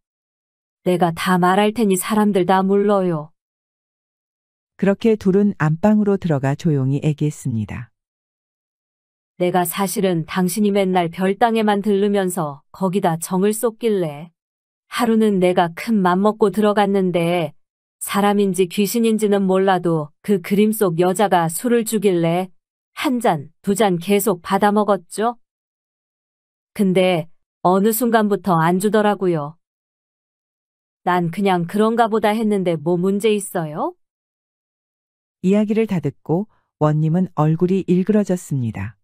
내가 다 말할 테니 사람들 다 물러요. 그렇게 둘은 안방으로 들어가 조용히 얘기했습니다. 내가 사실은 당신이 맨날 별당에만 들르면서 거기다 정을 쏟길래 하루는 내가 큰 맘 먹고 들어갔는데 사람인지 귀신인지는 몰라도 그 그림 속 여자가 술을 주길래 한 잔, 두 잔 계속 받아 먹었죠. 근데 어느 순간부터 안 주더라고요. 난 그냥 그런가 보다 했는데 뭐 문제 있어요? 이야기를 다 듣고 원님은 얼굴이 일그러졌습니다.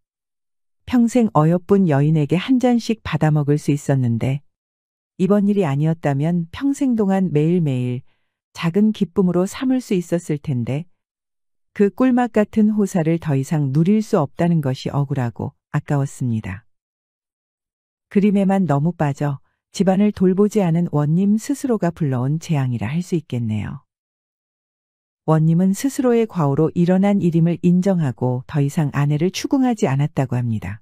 평생 어여쁜 여인에게 한 잔씩 받아 먹을 수 있었는데 이번 일이 아니었다면 평생 동안 매일매일 작은 기쁨으로 삼을 수 있었을 텐데 그 꿀맛 같은 호사를 더 이상 누릴 수 없다는 것이 억울하고 아까웠습니다. 그림에만 너무 빠져 집안을 돌보지 않은 원님 스스로가 불러온 재앙이라 할 수 있겠네요. 원님은 스스로의 과오로 일어난 일임을 인정하고 더 이상 아내를 추궁하지 않았다고 합니다.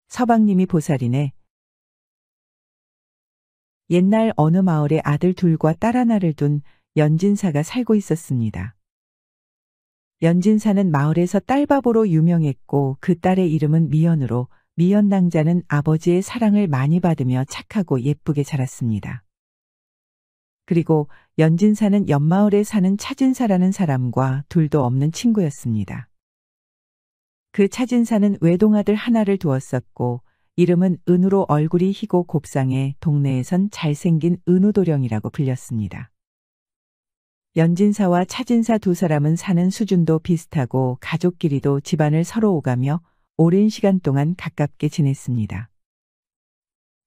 서방님이 보살이네. 옛날 어느 마을에 아들 둘과 딸 하나를 둔 연진사가 살고 있었습니다. 연진사는 마을에서 딸바보로 유명했고 그 딸의 이름은 미연으로 미연낭자는 아버지의 사랑을 많이 받으며 착하고 예쁘게 자랐습니다. 그리고 연진사는 옆마을에 사는 차진사라는 사람과 둘도 없는 친구였습니다. 그 차진사는 외동아들 하나를 두었었고 이름은 은우로 얼굴이 희고 곱상해 동네에선 잘생긴 은우도령이라고 불렸습니다. 연진사와 차진사 두 사람은 사는 수준도 비슷하고 가족끼리도 집안을 서로 오가며 오랜 시간 동안 가깝게 지냈습니다.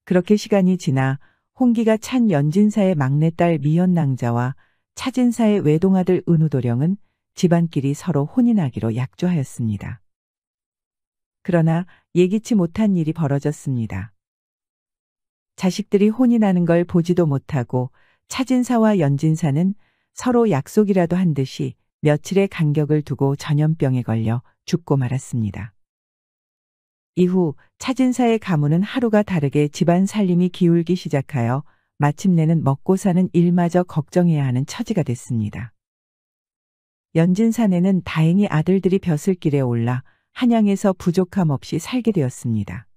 그렇게 시간이 지나 홍기가 찬 연진사의 막내딸 미연낭자와 차진사의 외동아들 은우도령은 집안끼리 서로 혼인하기로 약조하였습니다. 그러나 예기치 못한 일이 벌어졌습니다. 자식들이 혼인하는 걸 보지도 못하고 차진사와 연진사는 서로 약속이라도 한 듯이 며칠의 간격을 두고 전염병에 걸려 죽고 말았습니다. 이후 차진사의 가문은 하루가 다르게 집안 살림이 기울기 시작하여 마침내는 먹고 사는 일마저 걱정해야 하는 처지가 됐습니다. 연진사네는 다행히 아들들이 벼슬길에 올라 한양에서 부족함 없이 살게 되었습니다.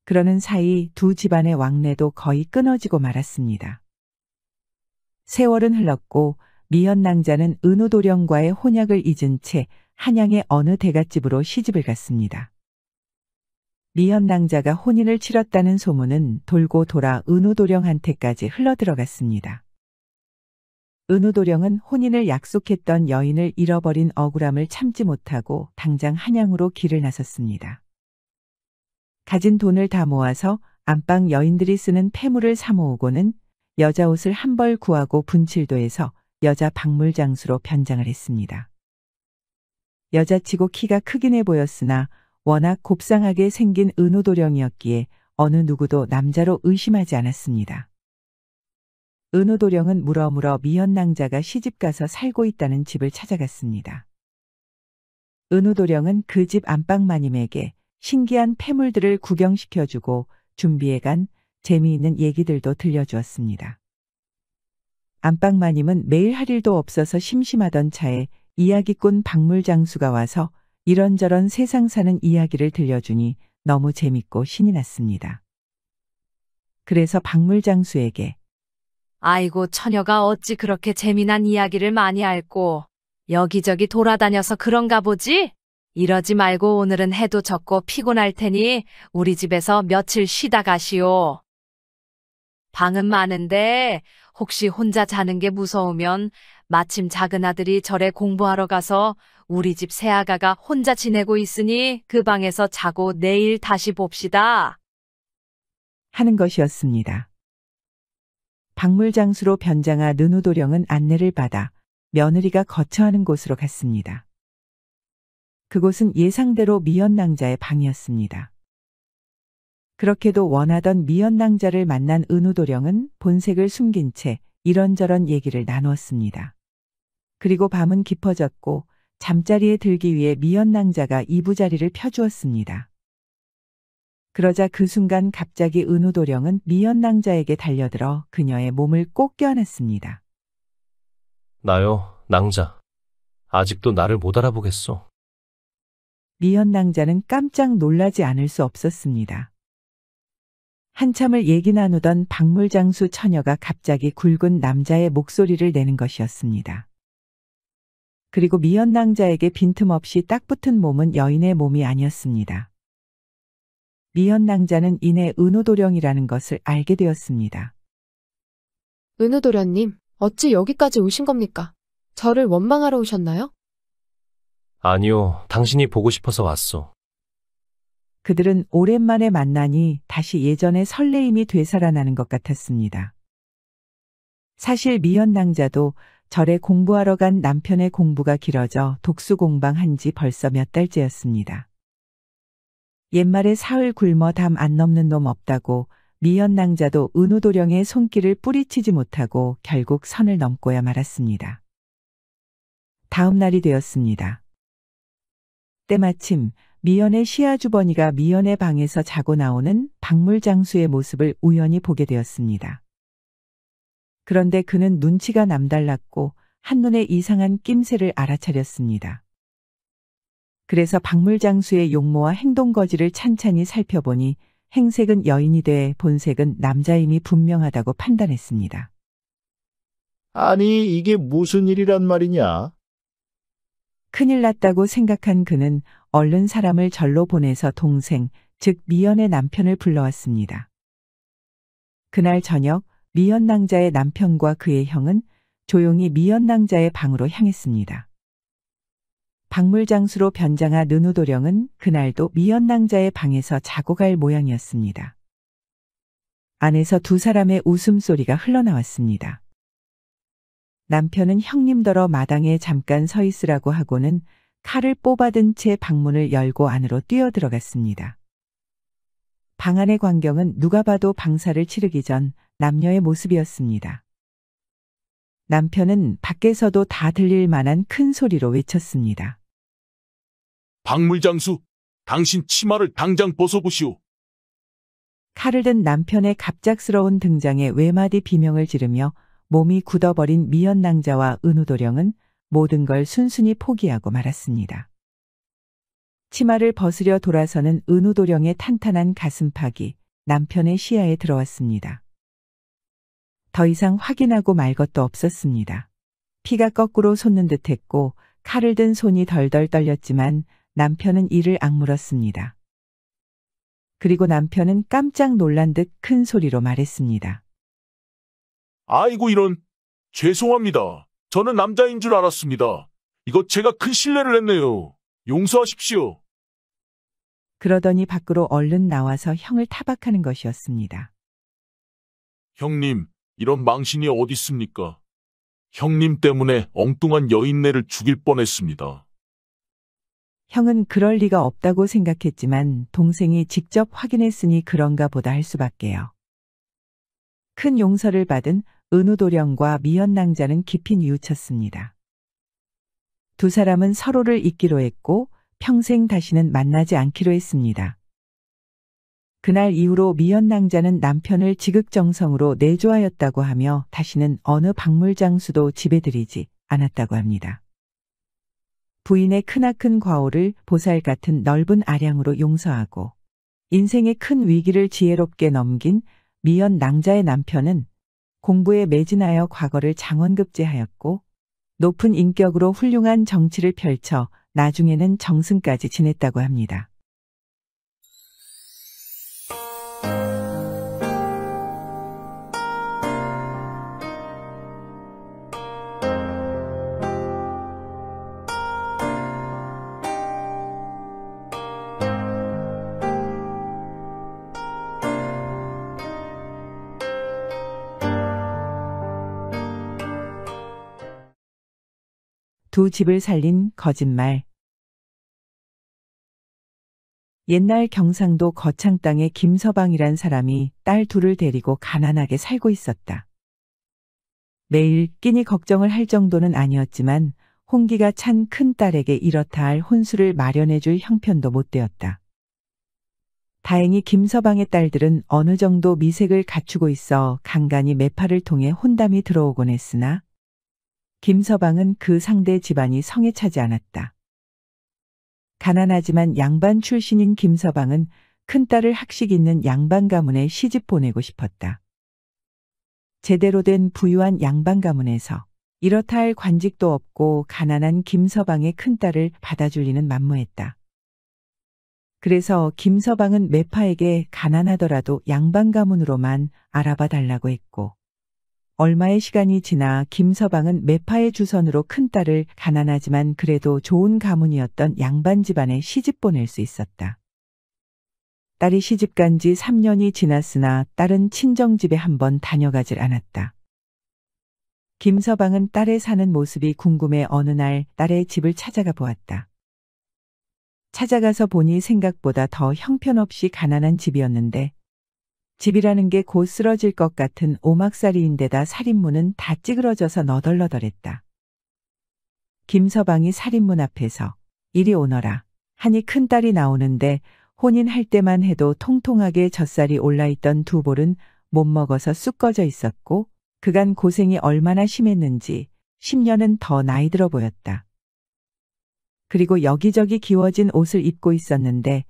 그러는 사이 두 집안의 왕래도 거의 끊어지고 말았습니다. 세월은 흘렀고 미연낭자는 은우도령과의 혼약을 잊은 채 한양의 어느 대갓집으로 시집을 갔습니다. 미연 낭자가 혼인을 치렀다는 소문은 돌고 돌아 은우도령한테까지 흘러들어갔습니다. 은우도령은 혼인을 약속했던 여인을 잃어버린 억울함을 참지 못하고 당장 한양으로 길을 나섰습니다. 가진 돈을 다 모아서 안방 여인들이 쓰는 폐물을 사 모으고는 여자 옷을 한 벌 구하고 분칠도에서 여자 박물장수로 변장을 했습니다. 여자치고 키가 크긴 해 보였으나 워낙 곱상하게 생긴 은우도령이었기에 어느 누구도 남자로 의심하지 않았습니다. 은우도령은 물어물어 미연 낭자가 시집가서 살고 있다는 집을 찾아갔습니다. 은우도령은 그 집 안방마님에게 신기한 폐물들을 구경시켜주고 준비해간 재미있는 얘기들도 들려주었습니다. 안방마님은 매일 할 일도 없어서 심심하던 차에 이야기꾼 박물장수가 와서 이런저런 세상 사는 이야기를 들려주니 너무 재밌고 신이 났습니다. 그래서 박물장수에게 아이고, 처녀가 어찌 그렇게 재미난 이야기를 많이 알고 여기저기 돌아다녀서 그런가 보지? 이러지 말고 오늘은 해도 졌고 피곤할 테니 우리 집에서 며칠 쉬다 가시오. 방은 많은데 혹시 혼자 자는 게 무서우면 마침 작은 아들이 절에 공부하러 가서 우리 집 새아가가 혼자 지내고 있으니 그 방에서 자고 내일 다시 봅시다. 하는 것이었습니다. 박물장수로 변장한 은우도령은 안내를 받아 며느리가 거처하는 곳으로 갔습니다. 그곳은 예상대로 미연 낭자의 방이었습니다. 그렇게도 원하던 미연 낭자를 만난 은우도령은 본색을 숨긴 채 이런저런 얘기를 나누었습니다. 그리고 밤은 깊어졌고 잠자리에 들기 위해 미연 낭자가 이부자리를 펴주었습니다. 그러자 그 순간 갑자기 은우도령은 미연 낭자에게 달려들어 그녀의 몸을 꼭 껴안았습니다. 나요, 낭자. 아직도 나를 못 알아보겠소. 미연 낭자는 깜짝 놀라지 않을 수 없었습니다. 한참을 얘기 나누던 박물장수 처녀가 갑자기 굵은 남자의 목소리를 내는 것이었습니다. 그리고 미연 낭자에게 빈틈없이 딱 붙은 몸은 여인의 몸이 아니었습니다. 미연 낭자는 이내 은우도령이라는 것을 알게 되었습니다. 은우도련님, 어찌 여기까지 오신 겁니까? 저를 원망하러 오셨나요? 아니요, 당신이 보고 싶어서 왔소. 그들은 오랜만에 만나니 다시 예전의 설레임이 되살아나는 것 같았습니다. 사실 미연 낭자도 절에 공부하러 간 남편의 공부가 길어져 독수공방한 지 벌써 몇 달째였습니다. 옛말에 사흘 굶어 담 안 넘는 놈 없다고 미연 낭자도 은우도령의 손길을 뿌리치지 못하고 결국 선을 넘고야 말았습니다. 다음 날이 되었습니다. 때마침 미연의 시아주버니가 미연의 방에서 자고 나오는 박물장수의 모습을 우연히 보게 되었습니다. 그런데 그는 눈치가 남달랐고 한눈에 이상한 낌새를 알아차렸습니다. 그래서 박물장수의 용모와 행동거지를 찬찬히 살펴보니 행색은 여인이 돼 본색은 남자임이 분명하다고 판단했습니다. 아니, 이게 무슨 일이란 말이냐? 큰일 났다고 생각한 그는 얼른 사람을 절로 보내서 동생, 즉 미연의 남편을 불러왔습니다. 그날 저녁 미연 낭자의 남편과 그의 형은 조용히 미연 낭자의 방으로 향했습니다. 박물장수로 변장한 은우도령은 그날도 미연 낭자의 방에서 자고 갈 모양이었습니다. 안에서 두 사람의 웃음소리가 흘러나왔습니다. 남편은 형님더러 마당에 잠깐 서 있으라고 하고는 칼을 뽑아든 채 방문을 열고 안으로 뛰어들어갔습니다. 방 안의 광경은 누가 봐도 방사를 치르기 전 남녀의 모습이었습니다. 남편은 밖에서도 다 들릴 만한 큰 소리로 외쳤습니다. 박물장수, 당신 치마를 당장 벗어보시오. 칼을 든 남편의 갑작스러운 등장에 외마디 비명을 지르며 몸이 굳어버린 미연 낭자와 은우도령은 모든 걸 순순히 포기하고 말았습니다. 치마를 벗으려 돌아서는 은우도령의 탄탄한 가슴팍이 남편의 시야에 들어왔습니다. 더 이상 확인하고 말 것도 없었습니다. 피가 거꾸로 솟는 듯했고 칼을 든 손이 덜덜 떨렸지만 남편은 이를 악물었습니다. 그리고 남편은 깜짝 놀란 듯 큰 소리로 말했습니다. 아이고 이런. 죄송합니다. 저는 남자인 줄 알았습니다. 이거 제가 큰 실례를 했네요. 용서하십시오. 그러더니 밖으로 얼른 나와서 형을 타박하는 것이었습니다. 형님, 이런 망신이 어디 있습니까? 형님 때문에 엉뚱한 여인네를 죽일 뻔했습니다. 형은 그럴 리가 없다고 생각했지만 동생이 직접 확인했으니 그런가 보다 할 수밖에요. 큰 용서를 받은 은우도령과 미연낭자는 깊이 뉘우쳤습니다. 두 사람은 서로를 잊기로 했고 평생 다시는 만나지 않기로 했습니다. 그날 이후로 미연낭자는 남편을 지극정성으로 내조하였다고 하며 다시는 어느 박물장수도 집에 들이지 않았다고 합니다. 부인의 크나큰 과오를 보살 같은 넓은 아량으로 용서하고 인생의 큰 위기를 지혜롭게 넘긴 미연낭자의 남편은 공부에 매진하여 과거를 장원급제하였고 높은 인격으로 훌륭한 정치를 펼쳐 나중에는 정승까지 지냈다고 합니다. 두 집을 살린 거짓말. 옛날 경상도 거창 땅에 김서방이란 사람이 딸 둘을 데리고 가난하게 살고 있었다. 매일 끼니 걱정을 할 정도는 아니었지만 홍기가 찬 큰 딸에게 이렇다 할 혼수를 마련해 줄 형편도 못 되었다. 다행히 김서방의 딸들은 어느 정도 미색을 갖추고 있어 간간히 매파를 통해 혼담이 들어오곤 했으나 김서방은 그 상대 집안이 성에 차지 않았다. 가난하지만 양반 출신인 김서방은 큰딸을 학식 있는 양반 가문에 시집 보내고 싶었다. 제대로 된 부유한 양반 가문에서 이렇다 할 관직도 없고 가난한 김서방의 큰딸을 받아줄 리는 만무했다. 그래서 김서방은 매파에게 가난하더라도 양반 가문으로만 알아봐 달라고 했고 얼마의 시간이 지나 김서방은 매파의 주선으로 큰딸을 가난하지만 그래도 좋은 가문이었던 양반 집안에 시집 보낼 수 있었다. 딸이 시집간 지 3년이 지났으나 딸은 친정집에 한번 다녀가질 않았다. 김서방은 딸의 사는 모습이 궁금해 어느 날 딸의 집을 찾아가 보았다. 찾아가서 보니 생각보다 더 형편없이 가난한 집이었는데 집이라는 게 곧 쓰러질 것 같은 오막살이인데다 살인문은 다 찌그러져서 너덜너덜했다. 김서방이 살인문 앞에서 이리 오너라 하니 큰딸이 나오는데 혼인할 때만 해도 통통하게 젖살이 올라있던 두 볼은 못 먹어서 쑥 꺼져 있었고 그간 고생이 얼마나 심했는지 10년은 더 나이 들어 보였다. 그리고 여기저기 기워진 옷을 입고 있었는데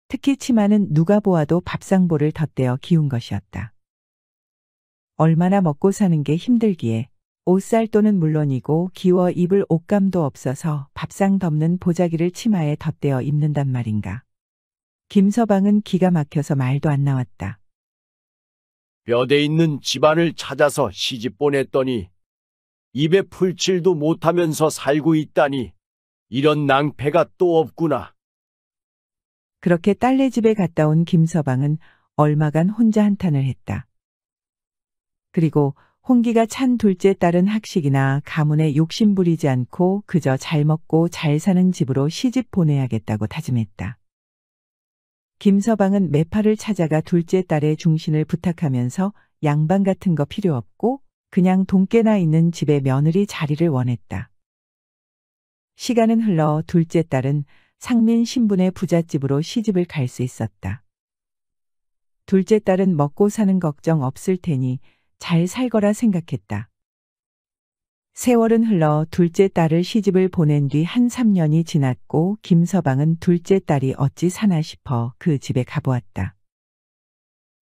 특히 치마는 누가 보아도 밥상보를 덧대어 기운 것이었다. 얼마나 먹고 사는 게 힘들기에 옷살도는 물론이고 기워 입을 옷감도 없어서 밥상 덮는 보자기를 치마에 덧대어 입는단 말인가. 김서방은 기가 막혀서 말도 안 나왔다. 뼈대 있는 집안을 찾아서 시집 보냈더니 입에 풀칠도 못하면서 살고 있다니 이런 낭패가 또 없구나. 그렇게 딸네 집에 갔다 온 김서방은 얼마간 혼자 한탄을 했다. 그리고 홍기가 찬 둘째 딸은 학식이나 가문에 욕심 부리지 않고 그저 잘 먹고 잘 사는 집으로 시집 보내야겠다고 다짐했다. 김서방은 매파를 찾아가 둘째 딸의 중신을 부탁하면서 양반 같은 거 필요 없고 그냥 돈깨나 있는 집에 며느리 자리를 원했다. 시간은 흘러 둘째 딸은 상민 신분의 부잣집으로 시집을 갈 수 있었다. 둘째 딸은 먹고 사는 걱정 없을 테니 잘 살거라 생각했다. 세월은 흘러 둘째 딸을 시집을 보낸 뒤 한 3년이 지났고 김서방은 둘째 딸이 어찌 사나 싶어 그 집에 가보았다.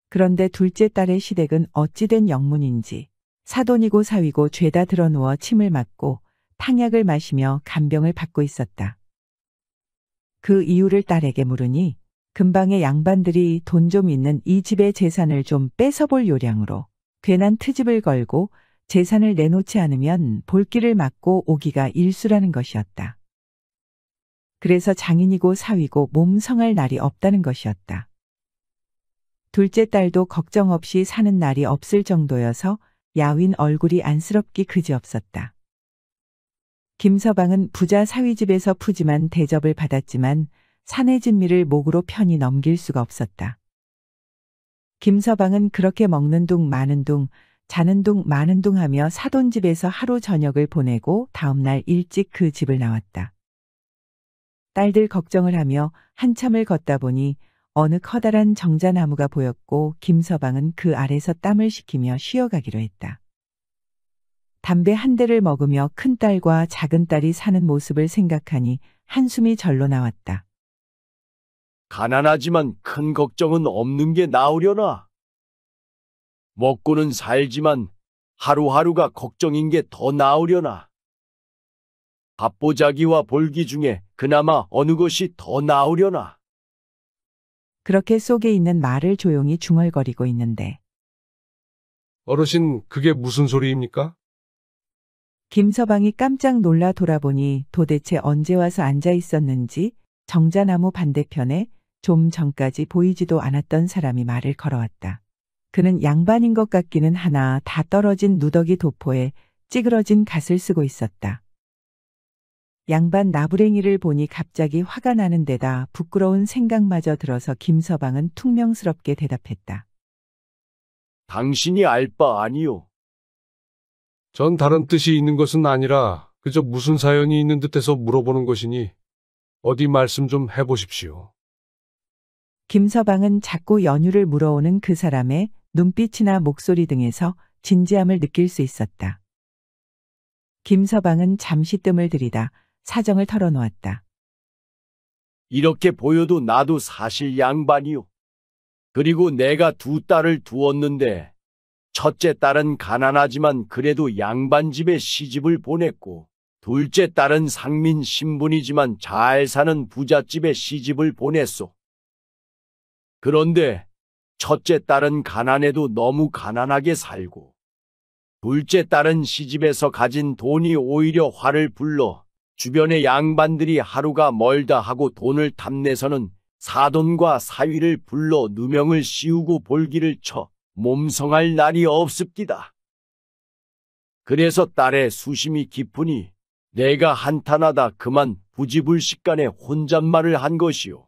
그런데 둘째 딸의 시댁은 어찌된 영문인지 사돈이고 사위고 죄다 드러누워 침을 맞고 탕약을 마시며 간병을 받고 있었다. 그 이유를 딸에게 물으니 근방의 양반들이 돈 좀 있는 이 집의 재산을 좀 뺏어볼 요량으로 괜한 트집을 걸고 재산을 내놓지 않으면 볼길을 막고 오기가 일수라는 것이었다. 그래서 장인이고 사위고 몸 성할 날이 없다는 것이었다. 둘째 딸도 걱정 없이 사는 날이 없을 정도여서 야윈 얼굴이 안쓰럽기 그지없었다. 김서방은 부자 사위 집에서 푸짐한 대접을 받았지만 사내 진미를 목으로 편히 넘길 수가 없었다. 김서방은 그렇게 먹는 둥 마는 둥 자는 둥 마는 둥 하며 사돈집에서 하루 저녁을 보내고 다음날 일찍 그 집을 나왔다. 딸들 걱정을 하며 한참을 걷다 보니 어느 커다란 정자나무가 보였고 김서방은 그 아래서 땀을 식히며 쉬어가기로 했다. 담배 한 대를 먹으며 큰딸과 작은딸이 사는 모습을 생각하니 한숨이 절로 나왔다. 가난하지만 큰 걱정은 없는 게 나으려나. 먹고는 살지만 하루하루가 걱정인 게 더 나으려나. 밥보자기와 볼기 중에 그나마 어느 것이 더 나으려나. 그렇게 속에 있는 말을 조용히 중얼거리고 있는데 어르신, 그게 무슨 소리입니까? 김서방이 깜짝 놀라 돌아보니 도대체 언제 와서 앉아 있었는지 정자나무 반대편에 좀 전까지 보이지도 않았던 사람이 말을 걸어왔다. 그는 양반인 것 같기는 하나 다 떨어진 누더기 도포에 찌그러진 갓을 쓰고 있었다. 양반 나부랭이를 보니 갑자기 화가 나는 데다 부끄러운 생각마저 들어서 김서방은 퉁명스럽게 대답했다. 당신이 알 바 아니요. 전 다른 뜻이 있는 것은 아니라 그저 무슨 사연이 있는 듯해서 물어보는 것이니 어디 말씀 좀 해보십시오. 김서방은 자꾸 연유를 물어오는 그 사람의 눈빛이나 목소리 등에서 진지함을 느낄 수 있었다. 김서방은 잠시 뜸을 들이다 사정을 털어놓았다. 이렇게 보여도 나도 사실 양반이요. 그리고 내가 두 딸을 두었는데 첫째 딸은 가난하지만 그래도 양반 집에 시집을 보냈고 둘째 딸은 상민 신분이지만 잘 사는 부잣집에 시집을 보냈소. 그런데 첫째 딸은 가난해도 너무 가난하게 살고 둘째 딸은 시집에서 가진 돈이 오히려 화를 불러 주변의 양반들이 하루가 멀다 하고 돈을 탐내서는 사돈과 사위를 불러 누명을 씌우고 볼기를 쳐 몸성할 날이 없습디다. 그래서 딸의 수심이 깊으니 내가 한탄하다 그만 부지불식간에 혼잣말을 한 것이요.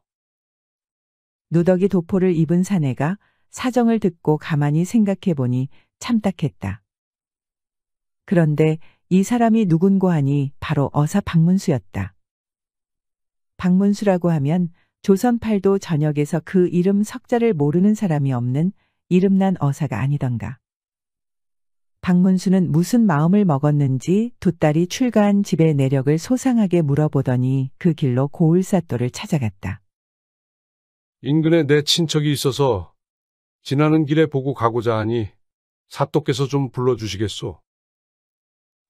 누더기 도포를 입은 사내가 사정을 듣고 가만히 생각해 보니 참딱했다. 그런데 이 사람이 누군고 하니 바로 어사 박문수였다. 박문수라고 하면 조선팔도 전역에서 그 이름 석자를 모르는 사람이 없는 이름난 어사가 아니던가. 박문수는 무슨 마음을 먹었는지 두 딸이 출가한 집의 내력을 소상하게 물어보더니 그 길로 고을사또를 찾아갔다. 인근에 내 친척이 있어서 지나는 길에 보고 가고자 하니 사또께서 좀 불러주시겠소?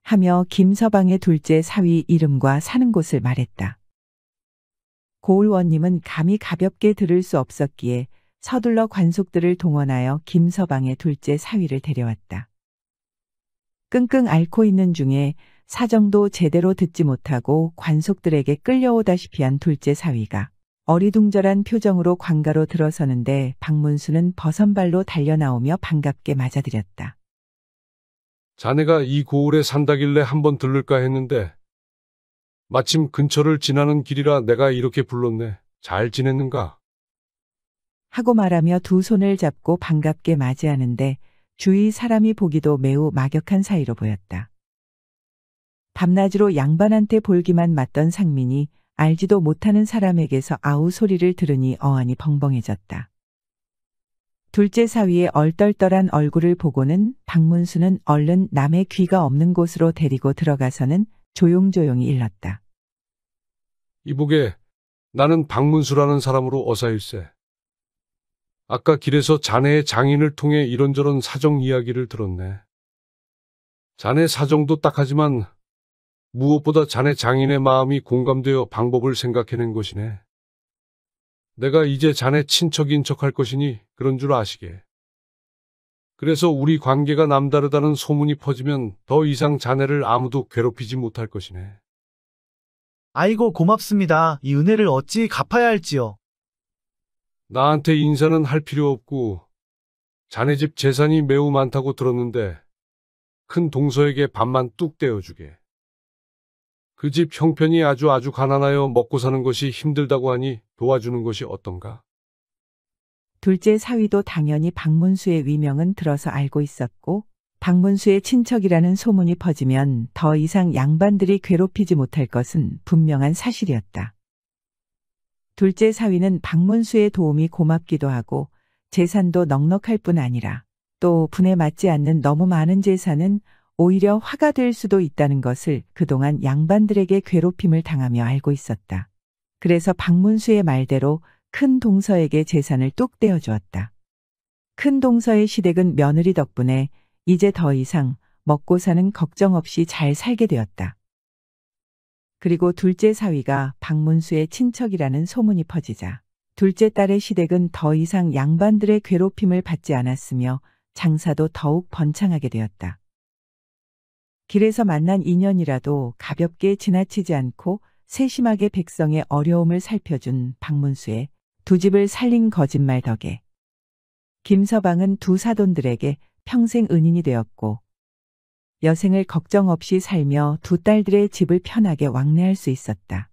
하며 김서방의 둘째 사위 이름과 사는 곳을 말했다. 고을원님은 감히 가볍게 들을 수 없었기에 서둘러 관속들을 동원하여 김서방의 둘째 사위를 데려왔다. 끙끙 앓고 있는 중에 사정도 제대로 듣지 못하고 관속들에게 끌려오다시피 한 둘째 사위가 어리둥절한 표정으로 관가로 들어서는데 박문수는 버선발로 달려나오며 반갑게 맞아들였다. 자네가 이 고을에 산다길래 한번 들를까 했는데 마침 근처를 지나는 길이라 내가 이렇게 불렀네. 잘 지냈는가? 하고 말하며 두 손을 잡고 반갑게 맞이하는데 주위 사람이 보기도 매우 막역한 사이로 보였다. 밤낮으로 양반한테 볼기만 맞던 상민이 알지도 못하는 사람에게서 아우 소리를 들으니 어안이 벙벙해졌다. 둘째 사위의 얼떨떨한 얼굴을 보고는 박문수는 얼른 남의 귀가 없는 곳으로 데리고 들어가서는 조용조용히 일렀다. 이보게, 나는 박문수라는 사람으로 어사일세. 아까 길에서 자네의 장인을 통해 이런저런 사정 이야기를 들었네. 자네 사정도 딱하지만 무엇보다 자네 장인의 마음이 공감되어 방법을 생각해낸 것이네. 내가 이제 자네 친척인 척할 것이니 그런 줄 아시게. 그래서 우리 관계가 남다르다는 소문이 퍼지면 더 이상 자네를 아무도 괴롭히지 못할 것이네. 아이고 고맙습니다. 이 은혜를 어찌 갚아야 할지요. 나한테 인사는 할 필요 없고 자네 집 재산이 매우 많다고 들었는데 큰 동서에게 반만 뚝 떼어주게. 그 집 형편이 아주 가난하여 먹고 사는 것이 힘들다고 하니 도와주는 것이 어떤가? 둘째 사위도 당연히 박문수의 위명은 들어서 알고 있었고 박문수의 친척이라는 소문이 퍼지면 더 이상 양반들이 괴롭히지 못할 것은 분명한 사실이었다. 둘째 사위는 박문수의 도움이 고맙기도 하고 재산도 넉넉할 뿐 아니라 또 분에 맞지 않는 너무 많은 재산은 오히려 화가 될 수도 있다는 것을 그동안 양반들에게 괴롭힘을 당하며 알고 있었다. 그래서 박문수의 말대로 큰 동서에게 재산을 뚝 떼어주었다. 큰 동서의 시댁은 며느리 덕분에 이제 더 이상 먹고 사는 걱정 없이 잘 살게 되었다. 그리고 둘째 사위가 박문수의 친척이라는 소문이 퍼지자 둘째 딸의 시댁은 더 이상 양반들의 괴롭힘을 받지 않았으며 장사도 더욱 번창하게 되었다. 길에서 만난 인연이라도 가볍게 지나치지 않고 세심하게 백성의 어려움을 살펴준 박문수의 두 집을 살린 거짓말 덕에 김서방은 두 사돈들에게 평생 은인이 되었고 여생을 걱정 없이 살며 두 딸들의 집을 편하게 왕래할 수 있었다.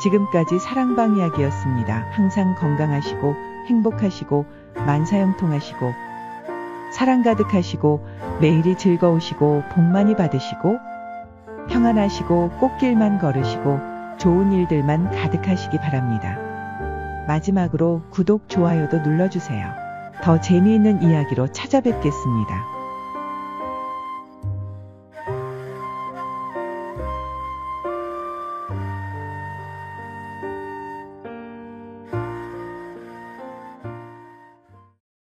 지금까지 사랑방 이야기였습니다. 항상 건강하시고 행복하시고 만사형통하시고 사랑 가득하시고 매일이 즐거우시고 복 많이 받으시고 평안하시고 꽃길만 걸으시고 좋은 일들만 가득하시기 바랍니다. 마지막으로 구독, 좋아요도 눌러주세요. 더 재미있는 이야기로 찾아뵙겠습니다.